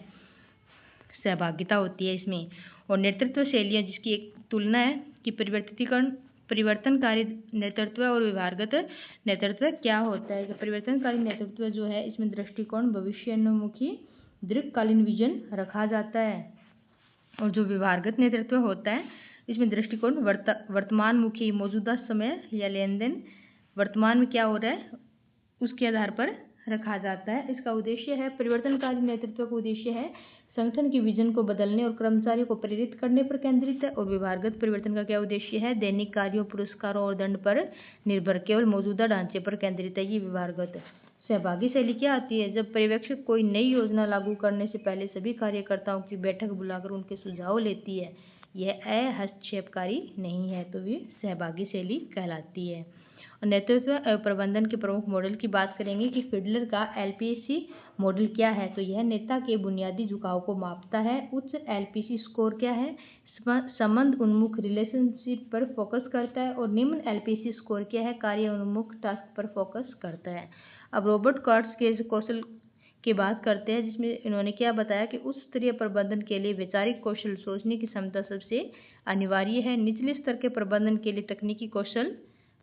सहभागिता होती है इसमें। और नेतृत्व शैलियाँ, जिसकी एक तुलना है कि परिवर्तनकारी नेतृत्व और व्यवहारगत नेतृत्व क्या होता है। परिवर्तनकारी नेतृत्व जो है, इसमें दृष्टिकोण भविष्योन्मुखी दीर्घकालीन विजन रखा जाता है। और जो व्यवहारगत नेतृत्व होता है, इसमें दृष्टिकोण वर्तमानमुखी, मौजूदा समय या लेन देन वर्तमान में क्या हो रहा है उसके आधार पर रखा जाता है। इसका उद्देश्य है, परिवर्तनकारी नेतृत्व का उद्देश्य है संगठन की विजन को बदलने और कर्मचारियों को प्रेरित करने पर केंद्रित है। और व्यवहारगत परिवर्तन का क्या उद्देश्य है, दैनिक कार्यों, पुरस्कारों और दंड पर निर्भर केवल मौजूदा ढांचे पर केंद्रित है, ये व्यवहारगत। सहभागी शैली क्या आती है, जब पर्यवेक्षक कोई नई योजना लागू करने से पहले सभी कार्यकर्ताओं की बैठक बुलाकर उनके सुझाव लेती है, यह हस्तक्षेपकारी नहीं है, तो ये सहभागी शैली कहलाती है। नेतृत्व प्रबंधन के प्रमुख मॉडल की बात करेंगे कि फिडलर का एलपीसी मॉडल क्या है, तो यह नेता के बुनियादी झुकाव को मापता है। उच्च एलपीसी स्कोर क्या है, संबंध उन्मुख रिलेशनशिप पर फोकस करता है। और निम्न एलपीसी स्कोर क्या है, कार्य उन्मुख टास्क पर फोकस करता है। अब रॉबर्ट कॉट्स के कौशल की बात करते हैं, जिसमें इन्होंने क्या बताया कि उच्च स्तरीय प्रबंधन के लिए वैचारिक कौशल, सोचने की क्षमता सबसे अनिवार्य है। निचले स्तर के प्रबंधन के लिए तकनीकी कौशल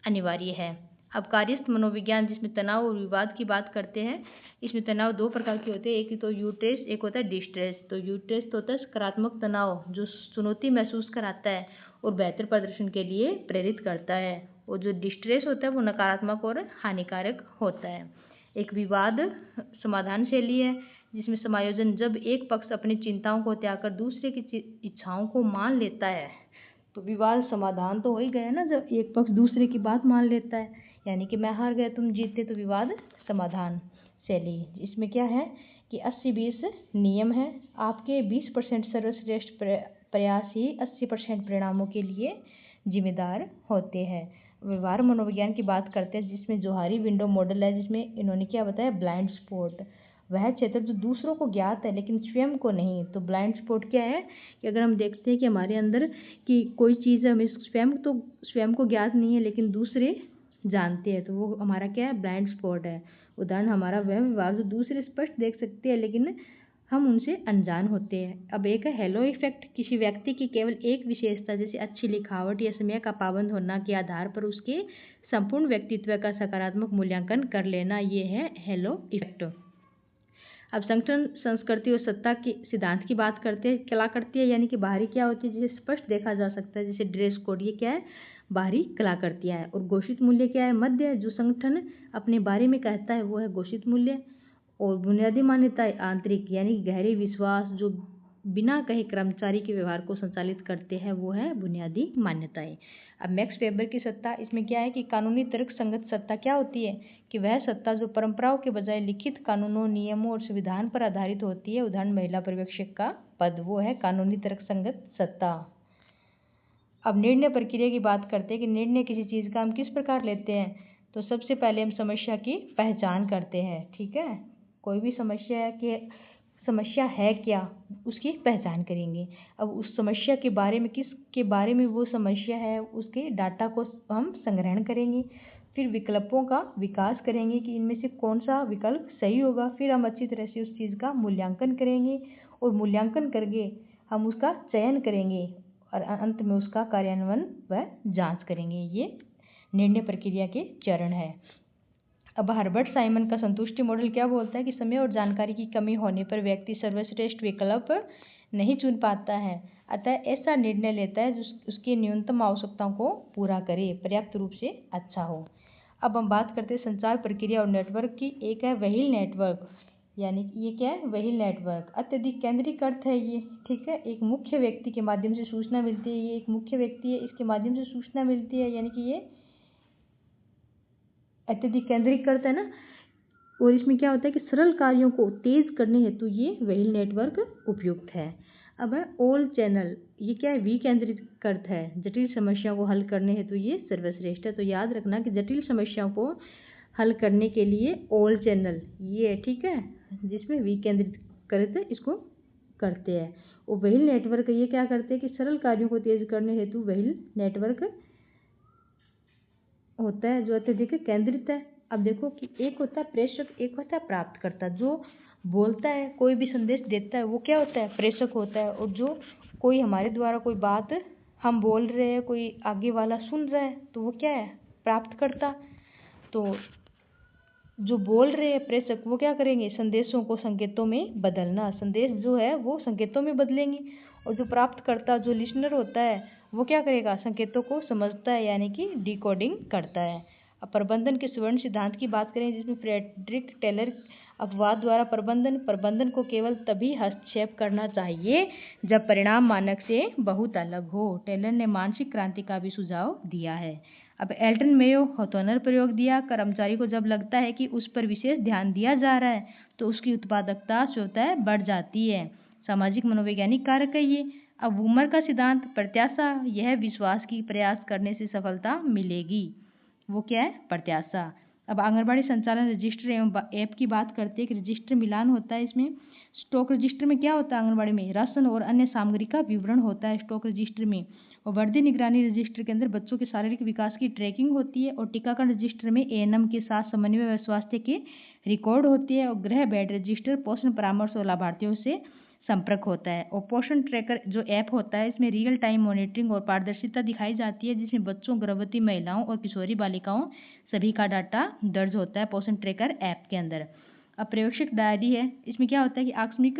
अनिवार्य है। अब कार्यस्थ मनोविज्ञान, जिसमें तनाव और विवाद की बात करते हैं, इसमें तनाव दो प्रकार के होते हैं, एक तो यूट्रेस, एक होता है डिस्ट्रेस। तो यूट्रेस तो होता है सकारात्मक तनाव, जो चुनौती महसूस कराता है और बेहतर प्रदर्शन के लिए प्रेरित करता है। और जो डिस्ट्रेस होता है वो नकारात्मक और हानिकारक होता है। एक विवाद समाधान शैली है, जिसमें समायोजन, जब एक पक्ष अपनी चिंताओं को त्याग कर दूसरे की इच्छाओं को मान लेता है, तो विवाद समाधान तो हो ही गया ना, जब एक पक्ष दूसरे की बात मान लेता है, यानी कि मैं हार गया तुम जीते, तो विवाद समाधान शैली। इसमें क्या है कि 80-20 नियम है, आपके 20% सर्वश्रेष्ठ प्रयास ही 80% परिणामों के लिए जिम्मेदार होते हैं। व्यवहार मनोविज्ञान की बात करते हैं, जिसमें जोहारी विंडो मॉडल है, जिसमें इन्होंने क्या बताया, ब्लाइंड स्पॉट, वह क्षेत्र जो दूसरों को ज्ञात है लेकिन स्वयं को नहीं। तो ब्लाइंड स्पॉट क्या है कि अगर हम देखते हैं कि हमारे अंदर कि कोई चीज़ हमें स्वयं को ज्ञात नहीं है लेकिन दूसरे जानते हैं, तो वो हमारा क्या है, ब्लाइंड स्पॉट है। उदाहरण, हमारा वह व्यवहार जो दूसरे स्पष्ट देख सकते हैं लेकिन हम उनसे अनजान होते हैं। अब एक है हेलो इफेक्ट, किसी व्यक्ति की केवल एक विशेषता जैसे अच्छी लिखावट या समय का पाबंद होना के आधार पर उसके संपूर्ण व्यक्तित्व का सकारात्मक मूल्यांकन कर लेना, ये है हेलो इफेक्ट। अब संगठन संस्कृति और सत्ता के सिद्धांत की बात करते हैं, कला करती है, यानी कि बाहरी क्या होती है जिसे स्पष्ट देखा जा सकता है, जैसे ड्रेस कोड, ये क्या है, बाहरी कलाकृतियाँ है। और घोषित मूल्य क्या है, मध्य, जो संगठन अपने बारे में कहता है वो है घोषित मूल्य। और बुनियादी मान्यताएं आंतरिक, यानी गहरे विश्वास जो बिना कहे कर्मचारी के व्यवहार को संचालित करते हैं, वो है बुनियादी मान्यताएं। अब मैक्स वेबर की सत्ता, इसमें क्या है कि कानूनी तर्क संगत सत्ता क्या होती है कि वह सत्ता जो परंपराओं के बजाय लिखित कानूनों, नियमों और संविधान पर आधारित होती है। उदाहरण, महिला पर्यवेक्षक का पद, वो है कानूनी तर्क संगत सत्ता। अब निर्णय प्रक्रिया की बात करते हैं कि निर्णय किसी चीज़ का हम किस प्रकार लेते हैं, तो सबसे पहले हम समस्या की पहचान करते हैं, ठीक है। कोई भी समस्या है कि समस्या है क्या, उसकी पहचान करेंगे। अब उस समस्या के बारे में, किसके बारे में वो समस्या है, उसके डाटा को हम संग्रहण करेंगे। फिर विकल्पों का विकास करेंगे कि इनमें से कौन सा विकल्प सही होगा। फिर हम अच्छी तरह से उस चीज़ का मूल्यांकन करेंगे और मूल्यांकन करके हम उसका चयन करेंगे और अंत में उसका कार्यान्वयन व जांच करेंगे। ये निर्णय प्रक्रिया के चरण है। अब हर्बर्ट साइमन का संतुष्टि मॉडल क्या बोलता है कि समय और जानकारी की कमी होने पर व्यक्ति सर्वश्रेष्ठ विकल्प नहीं चुन पाता है, अतः ऐसा निर्णय लेता है जो उसकी न्यूनतम आवश्यकताओं को पूरा करे, पर्याप्त रूप से अच्छा हो। अब हम बात करते हैं संचार प्रक्रिया और नेटवर्क की। एक है व्हील नेटवर्क, यानी कि ये क्या है, वही नेटवर्क। अत्यधिक केंद्रिक अर्थ है ये, ठीक है। एक मुख्य व्यक्ति के माध्यम से सूचना मिलती है, ये एक मुख्य व्यक्ति है, इसके माध्यम से सूचना मिलती है, यानी कि ये अत्यधिक केंद्रिक अर्थ है ना। और इसमें क्या होता है कि सरल कार्यों को तेज करने हेतु ये वही नेटवर्क उपयुक्त है। अब है ऑल चैनल, ये क्या है, विकेंद्रित अर्थ है। जटिल समस्याओं को हल करने हेतु ये सर्वश्रेष्ठ है। तो याद रखना कि जटिल समस्याओं को हल करने के लिए ऑल चैनल ये है, ठीक है, जिसमें विकेंद्रित करते इसको करते हैं। और वही नेटवर्क ये क्या करते हैं कि सरल कार्यों को तेज करने हेतु वही नेटवर्क होता है जो अत्यधिक केंद्रित है। अब देखो कि एक होता है प्रेषक, एक होता है प्राप्तकर्ता। जो बोलता है, कोई भी संदेश देता है, वो क्या होता है, प्रेषक होता है। और जो कोई हमारे द्वारा कोई बात हम बोल रहे हैं, कोई आगे वाला सुन रहा है, तो वो क्या है, प्राप्तकर्ता। तो जो बोल रहे हैं प्रेषक, वो क्या करेंगे, संदेशों को संकेतों में बदलना, संदेश जो है वो संकेतों में बदलेंगे। और जो प्राप्तकर्ता, जो लिसनर होता है, वो क्या करेगा, संकेतों को समझता है, यानी कि डिकोडिंग करता है। अब प्रबंधन के स्वर्ण सिद्धांत की बात करें, जिसमें फ्रेडरिक टेलर अपवाद द्वारा प्रबंधन को केवल तभी हस्तक्षेप करना चाहिए जब परिणाम मानक से बहुत अलग हो। टेलर ने मानसिक क्रांति का भी सुझाव दिया है। अब एल्टन मेयो हॉथोनर प्रयोग दिया, कर्मचारी को जब लगता है कि उस पर विशेष ध्यान दिया जा रहा है तो उसकी उत्पादकता जो होता है बढ़ जाती है। सामाजिक मनोवैज्ञानिक कारक है ये। अब वूमर का सिद्धांत, प्रत्याशा, यह विश्वास की प्रयास करने से सफलता मिलेगी, वो क्या है, प्रत्याशा। अब आंगनबाड़ी संचालन रजिस्टर एवं ऐप की बात करते हैं कि रजिस्टर मिलान होता है इसमें। स्टॉक रजिस्टर में क्या होता है, आंगनबाड़ी में राशन और अन्य सामग्री का विवरण होता है स्टॉक रजिस्टर में। और वर्दी निगरानी रजिस्टर के अंदर बच्चों के शारीरिक विकास की ट्रैकिंग होती है। और टीकाकरण रजिस्टर में एएनएम के साथ समन्वय व स्वास्थ्य के रिकॉर्ड होती है। और गृह बेड रजिस्टर पोषण परामर्श और लाभार्थियों से संपर्क होता है। और पोषण ट्रैकर जो ऐप होता है, इसमें रियल टाइम मॉनिटरिंग और पारदर्शिता दिखाई जाती है, जिसमें बच्चों, गर्भवती महिलाओं और किशोरी बालिकाओं सभी का डाटा दर्ज होता है पोषण ट्रैकर ऐप के अंदर। अब पर्यवेक्षक डायरी है, इसमें क्या होता है कि आकस्मिक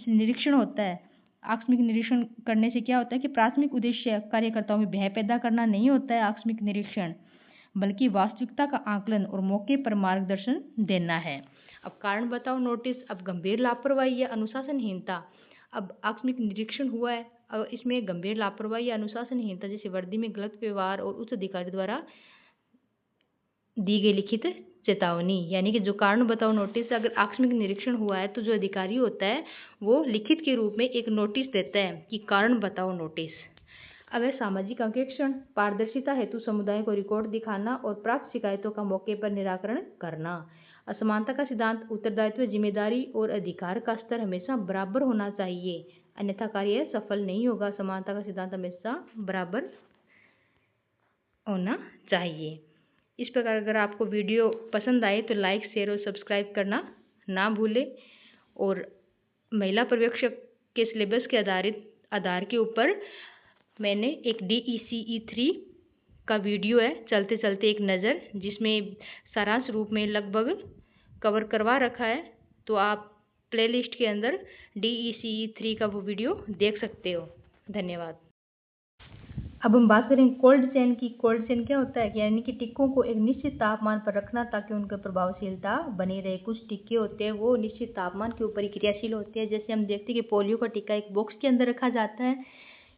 निरीक्षण होता है। आकस्मिक निरीक्षण करने से क्या होता है कि प्राथमिक उद्देश्य कार्यकर्ताओं में भय पैदा करना नहीं होता है आकस्मिक निरीक्षण, बल्कि वास्तविकता का आकलन और मौके पर मार्गदर्शन देना है। अब कारण बताओ नोटिस, अब गंभीर लापरवाही या अनुशासनहीनता। अब आकस्मिक निरीक्षण हुआ है, अब इसमें गंभीर लापरवाही या अनुशासनहीनता, जैसे वर्दी में गलत व्यवहार और उच्च अधिकारी द्वारा दी गई लिखित चेतावनी, यानी कि जो कारण बताओ नोटिस, अगर आकस्मिक निरीक्षण हुआ है तो जो अधिकारी होता है वो लिखित के रूप में एक नोटिस देता है कि कारण बताओ नोटिस। अब है सामाजिक अंकेक्षण, पारदर्शिता हेतु समुदाय को रिकॉर्ड दिखाना और प्राप्त शिकायतों का मौके पर निराकरण करना। असमानता का सिद्धांत, उत्तरदायित्व, जिम्मेदारी और अधिकार का स्तर हमेशा बराबर होना चाहिए, अन्यथा कार्य सफल नहीं होगा। समानता का सिद्धांत हमेशा बराबर होना चाहिए। इस प्रकार अगर आपको वीडियो पसंद आए तो लाइक, शेयर और सब्सक्राइब करना ना भूलें। और महिला पर्यवेक्षक के सिलेबस के आधार के ऊपर मैंने एक DECE 3 का वीडियो है, चलते चलते एक नज़र, जिसमें सारांश रूप में लगभग कवर करवा रखा है। तो आप प्लेलिस्ट के अंदर DECE 3 का वो वीडियो देख सकते हो। धन्यवाद। अब हम बात करें कोल्ड चेन की। कोल्ड चेन क्या होता है, यानी कि टिक्कों को एक निश्चित तापमान पर रखना ताकि उनकी प्रभावशीलता बनी रहे। कुछ टिक्के होते हैं वो निश्चित तापमान के ऊपर ही क्रियाशील होते हैं। जैसे हम देखते हैं कि पोलियो का टिक्का एक बॉक्स के अंदर रखा जाता है,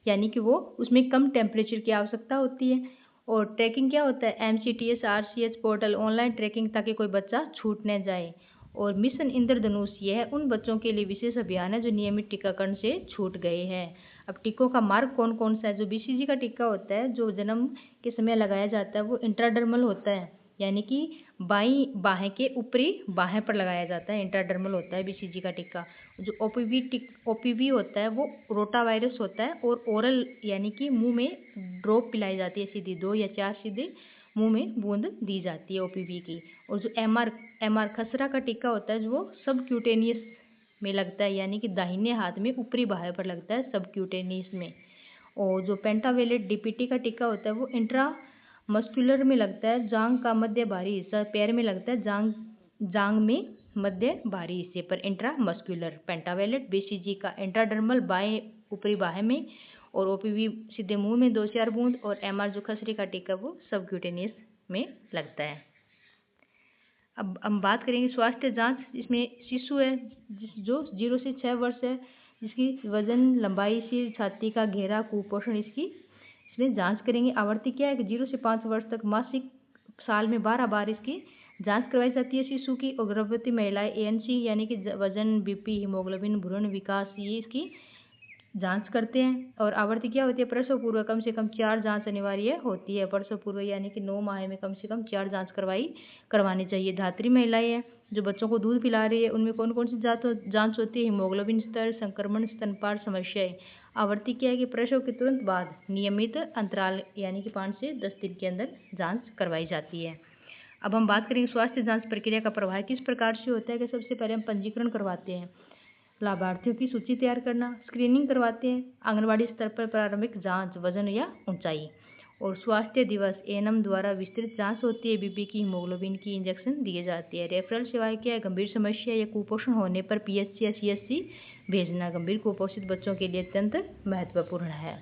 यानी कि वो उसमें कम टेम्परेचर की आवश्यकता होती है। और ट्रैकिंग क्या होता है, MCTS RCH portal, online tracking, ताकि कोई बच्चा छूट न जाए। और मिशन इंद्रधनुष, यह उन बच्चों के लिए विशेष अभियान है जो नियमित टीकाकरण से छूट गए हैं। अब टीकों का मार्ग कौन कौन सा है, जो BCG का टीका होता है जो जन्म के समय लगाया जाता है वो इंट्राडर्मल होता है, यानी कि बाईं बाहें के ऊपरी बाहें पर लगाया जाता है, इंट्राडर्मल होता है BCG का टीका। जो OPV होता है वो रोटा वायरस होता है और ओरल, यानी कि मुंह में ड्रॉप पिलाई जाती है, सीधी 2 या 4 सीधे मुंह में बूंद दी जाती है OPV की। और जो MR खसरा का टीका होता है जो वो सब क्यूटेनियस में लगता है, यानी कि दाहिने हाथ में ऊपरी बाहें पर लगता है, सब क्यूटेनियस में। और जो पेंटावेलेट DPT का टीका होता है वो इंट्रा मस्कुलर में लगता है, जांग का मध्य भारी हिस्सा पैर में लगता है, जांग में मध्य भारी हिस्से पर इंट्रा मस्कुलर। पेंटावेलेट BCG का इंट्राडर्मल बाएं ऊपरी बाहें में, और OPV सीधे मुंह में 2-4 बूंद, और MR जो खसरे का टीका वो सबक्यूटेनियस में लगता है। अब हम बात करेंगे स्वास्थ्य जांच। इसमें शिशु है जो 0 से 6 वर्ष है, जिसकी वजन, लंबाई, सिर, छाती का घेरा, कुपोषण, इसमें जांच करेंगे। आवर्ती क्या है कि 0 से 5 वर्ष तक मासिक साल में 12 बार इसकी जांच करवाई जाती है शिशु की। और गर्भवती महिलाएं ANC यानी कि वजन, BP, हीमोग्लोबिन, भ्रूण विकास, ये इसकी जांच करते हैं। और आवर्ती क्या होती है, प्रसव पूर्व कम से कम 4 जांच अनिवार्य होती है। प्रसव पूर्व यानी कि 9 माह में कम से कम 4 जांच करवानी चाहिए। धात्री महिलाएं हैं जो बच्चों को दूध पिला रही है, उनमें कौन कौन सी जांच होती है, हीमोग्लोबिन स्तर, संक्रमण, स्तनपान समस्याएं। आवर्ती क्या है कि प्रसव के तुरंत बाद नियमित अंतराल यानी कि 5 से 10 दिन के अंदर जांच करवाई जाती है। अब हम बात करेंगे स्वास्थ्य जांच प्रक्रिया का प्रवाह किस प्रकार से होता है। कि सबसे पहले हम पंजीकरण करवाते हैं, लाभार्थियों की सूची तैयार करना, स्क्रीनिंग करवाते हैं, आंगनबाड़ी स्तर पर प्रारंभिक जांच, वजन या ऊंचाई, और स्वास्थ्य दिवस ANM द्वारा विस्तृत जांच होती है। BP की, हीमोग्लोबिन की इंजेक्शन दिए जाते हैं। रेफरल सेवाएं क्या है, गंभीर समस्या या कुपोषण होने पर PHC या CHC भेजना गंभीर कुपोषित बच्चों के लिए अत्यंत महत्वपूर्ण है।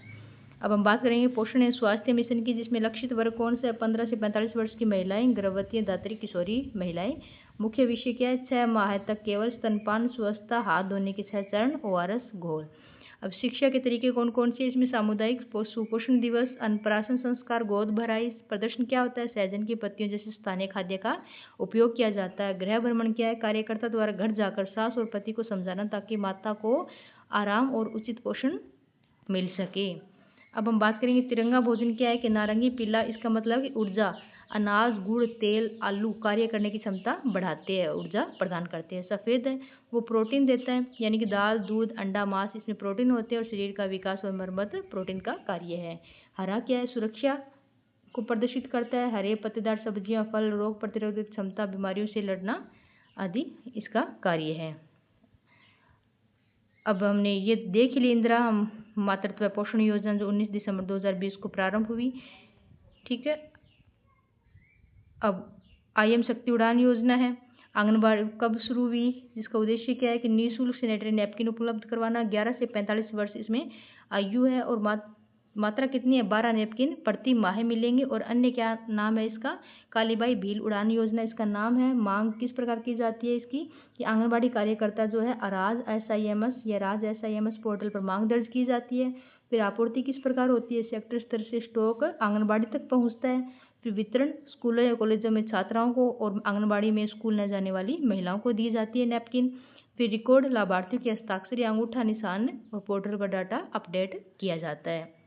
अब हम बात करेंगे पोषण एवं स्वास्थ्य मिशन की, जिसमें लक्षित वर्ग कौन से, 15 से 45 वर्ष की महिलाएं, गर्भवती, दात्री, किशोरी महिलाएं। मुख्य विषय क्या है, 6 माह तक केवल स्तनपान, स्वच्छता, हाथ धोने के 6 चरण, ORS घोल। अब शिक्षा के तरीके कौन कौन से, इसमें सामुदायिक सुपोषण दिवस, अन्नप्राशन संस्कार, गोद भराई। प्रदर्शन क्या होता है, सहजन की पत्तियों जैसे स्थानीय खाद्य का उपयोग किया जाता है। गृह भ्रमण क्या है, कार्यकर्ता द्वारा घर जाकर सास और पति को समझाना ताकि माता को आराम और उचित पोषण मिल सके। अब हम बात करेंगे तिरंगा भोजन क्या है, कि नारंगी पीला, इसका मतलब है ऊर्जा, अनाज, गुड़, तेल, आलू कार्य करने की क्षमता बढ़ाते हैं, ऊर्जा प्रदान करते हैं। सफ़ेद है वो प्रोटीन देता है, यानी कि दाल, दूध, अंडा, मांस, इसमें प्रोटीन होते हैं और शरीर का विकास और मरम्मत प्रोटीन का कार्य है। हरा क्या है, सुरक्षा को प्रदर्शित करता है, हरे पत्तेदार सब्जियां, फल, रोग प्रतिरोधक क्षमता, बीमारियों से लड़ना आदि इसका कार्य है। अब हमने ये देख ली इंदिरा मातृत्व पोषण योजना जो 19 दिसंबर 2020 को प्रारंभ हुई, ठीक है। अब IM शक्ति उड़ान योजना है, आंगनबाड़ी कब शुरू हुई, जिसका उद्देश्य क्या है कि निःशुल्क सैनिटरी नैपकिन उपलब्ध करवाना। 11 से 45 वर्ष इसमें आयु है और मात्रा कितनी है, 12 नैपकिन प्रति माह मिलेंगे। और अन्य क्या नाम है इसका, कालीबाई भील उड़ान योजना इसका नाम है। मांग किस प्रकार की जाती है इसकी, कि आंगनबाड़ी कार्यकर्ता जो है राज SIMS या राज SIMS पोर्टल पर मांग दर्ज की जाती है। फिर आपूर्ति किस प्रकार होती है, सेक्टर स्तर से स्टॉक आंगनबाड़ी तक पहुंचता है। फिर वितरण स्कूलों या कॉलेजों में छात्राओं को और आंगनबाड़ी में स्कूल न जाने वाली महिलाओं को दी जाती है नैपकिन। फिर रिकॉर्ड लाभार्थियों के हस्ताक्षर या अंगूठा निशान और पोर्टल पर डाटा अपडेट किया जाता है।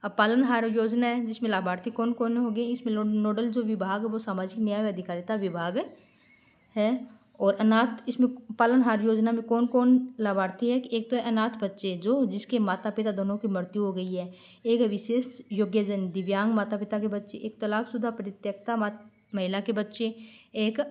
अब पालनहार योजना है, जिसमें लाभार्थी कौन कौन होंगे, इसमें नोडल जो विभाग है वो सामाजिक न्याय व अधिकारिता विभाग है। और अनाथ, इसमें पालनहार योजना में कौन कौन लाभार्थी है, एक तो है अनाथ बच्चे जो जिसके माता पिता दोनों की मृत्यु हो गई है, एक है विशेष योग्यजन दिव्यांग माता पिता के बच्चे, एक तलाकशुदा परित्यक्ता महिला के बच्चे, एक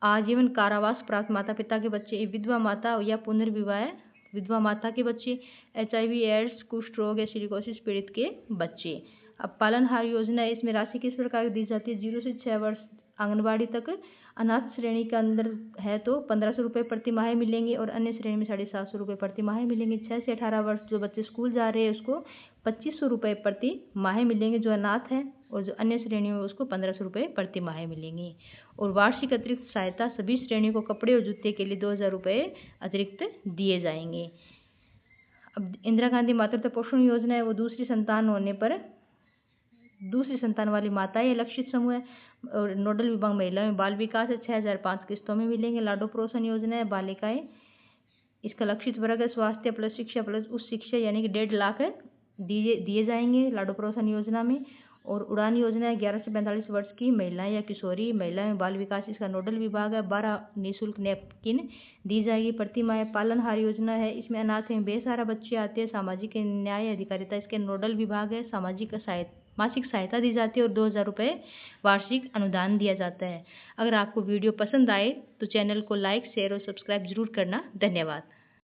आजीवन कारावास प्राप्त माता पिता के बच्चे, एक विधवा माता या पुनर्विवाह विधवा माता के बच्चे, HIV एड्स कुष्ठ रोग या सिलिकोसिस पीड़ित के बच्चे। अब पालनहार योजना है, इसमें राशि किस प्रकार दी जाती है, 0 से 6 वर्ष आंगनबाड़ी तक अनाथ श्रेणी के अंदर है तो 1500 रुपये प्रति माह मिलेंगे और अन्य श्रेणी में 750 रुपये प्रति माह मिलेंगे। 6 से 18 वर्ष जो बच्चे स्कूल जा रहे हैं उसको 2500 रुपये प्रति माह मिलेंगे जो अनाथ है, और जो अन्य श्रेणियों में उसको 1500 रुपये प्रति माह मिलेंगे। और वार्षिक अतिरिक्त सहायता सभी श्रेणियों को कपड़े और जूते के लिए 2000 रुपये अतिरिक्त दिए जाएंगे। अब इंदिरा गांधी मातृत्व पोषण योजना है वो दूसरी संतान वाली माताएं या लक्षित समूह है। और नोडल विभाग महिला में बाल विकास है, 6005 किस्तों में मिलेंगे। लाडो प्रोत्साहन योजना है बालिकाएं, इसका लक्षित वर्ग है स्वास्थ्य प्लस शिक्षा प्लस उच्च शिक्षा यानी कि 1.5 लाख दिए जाएंगे लाडो प्रोत्साहन योजना में। और उड़ान योजना है 11 से 45 वर्ष की महिलाएं या किशोरी महिलाएं में बाल विकास, इसका नोडल विभाग है। 12 निःशुल्क नैपकिन दी जाएगी प्रति माह। पालनहार योजना है, इसमें अनाथ एवं बेसहारा बच्चे आते हैं, सामाजिक न्याय अधिकारिता इसके नोडल विभाग है। सामाजिक मासिक सहायता दी जाती है और 2000 रुपये वार्षिक अनुदान दिया जाता है। अगर आपको वीडियो पसंद आए तो चैनल को लाइक शेयर और सब्सक्राइब जरूर करना। धन्यवाद।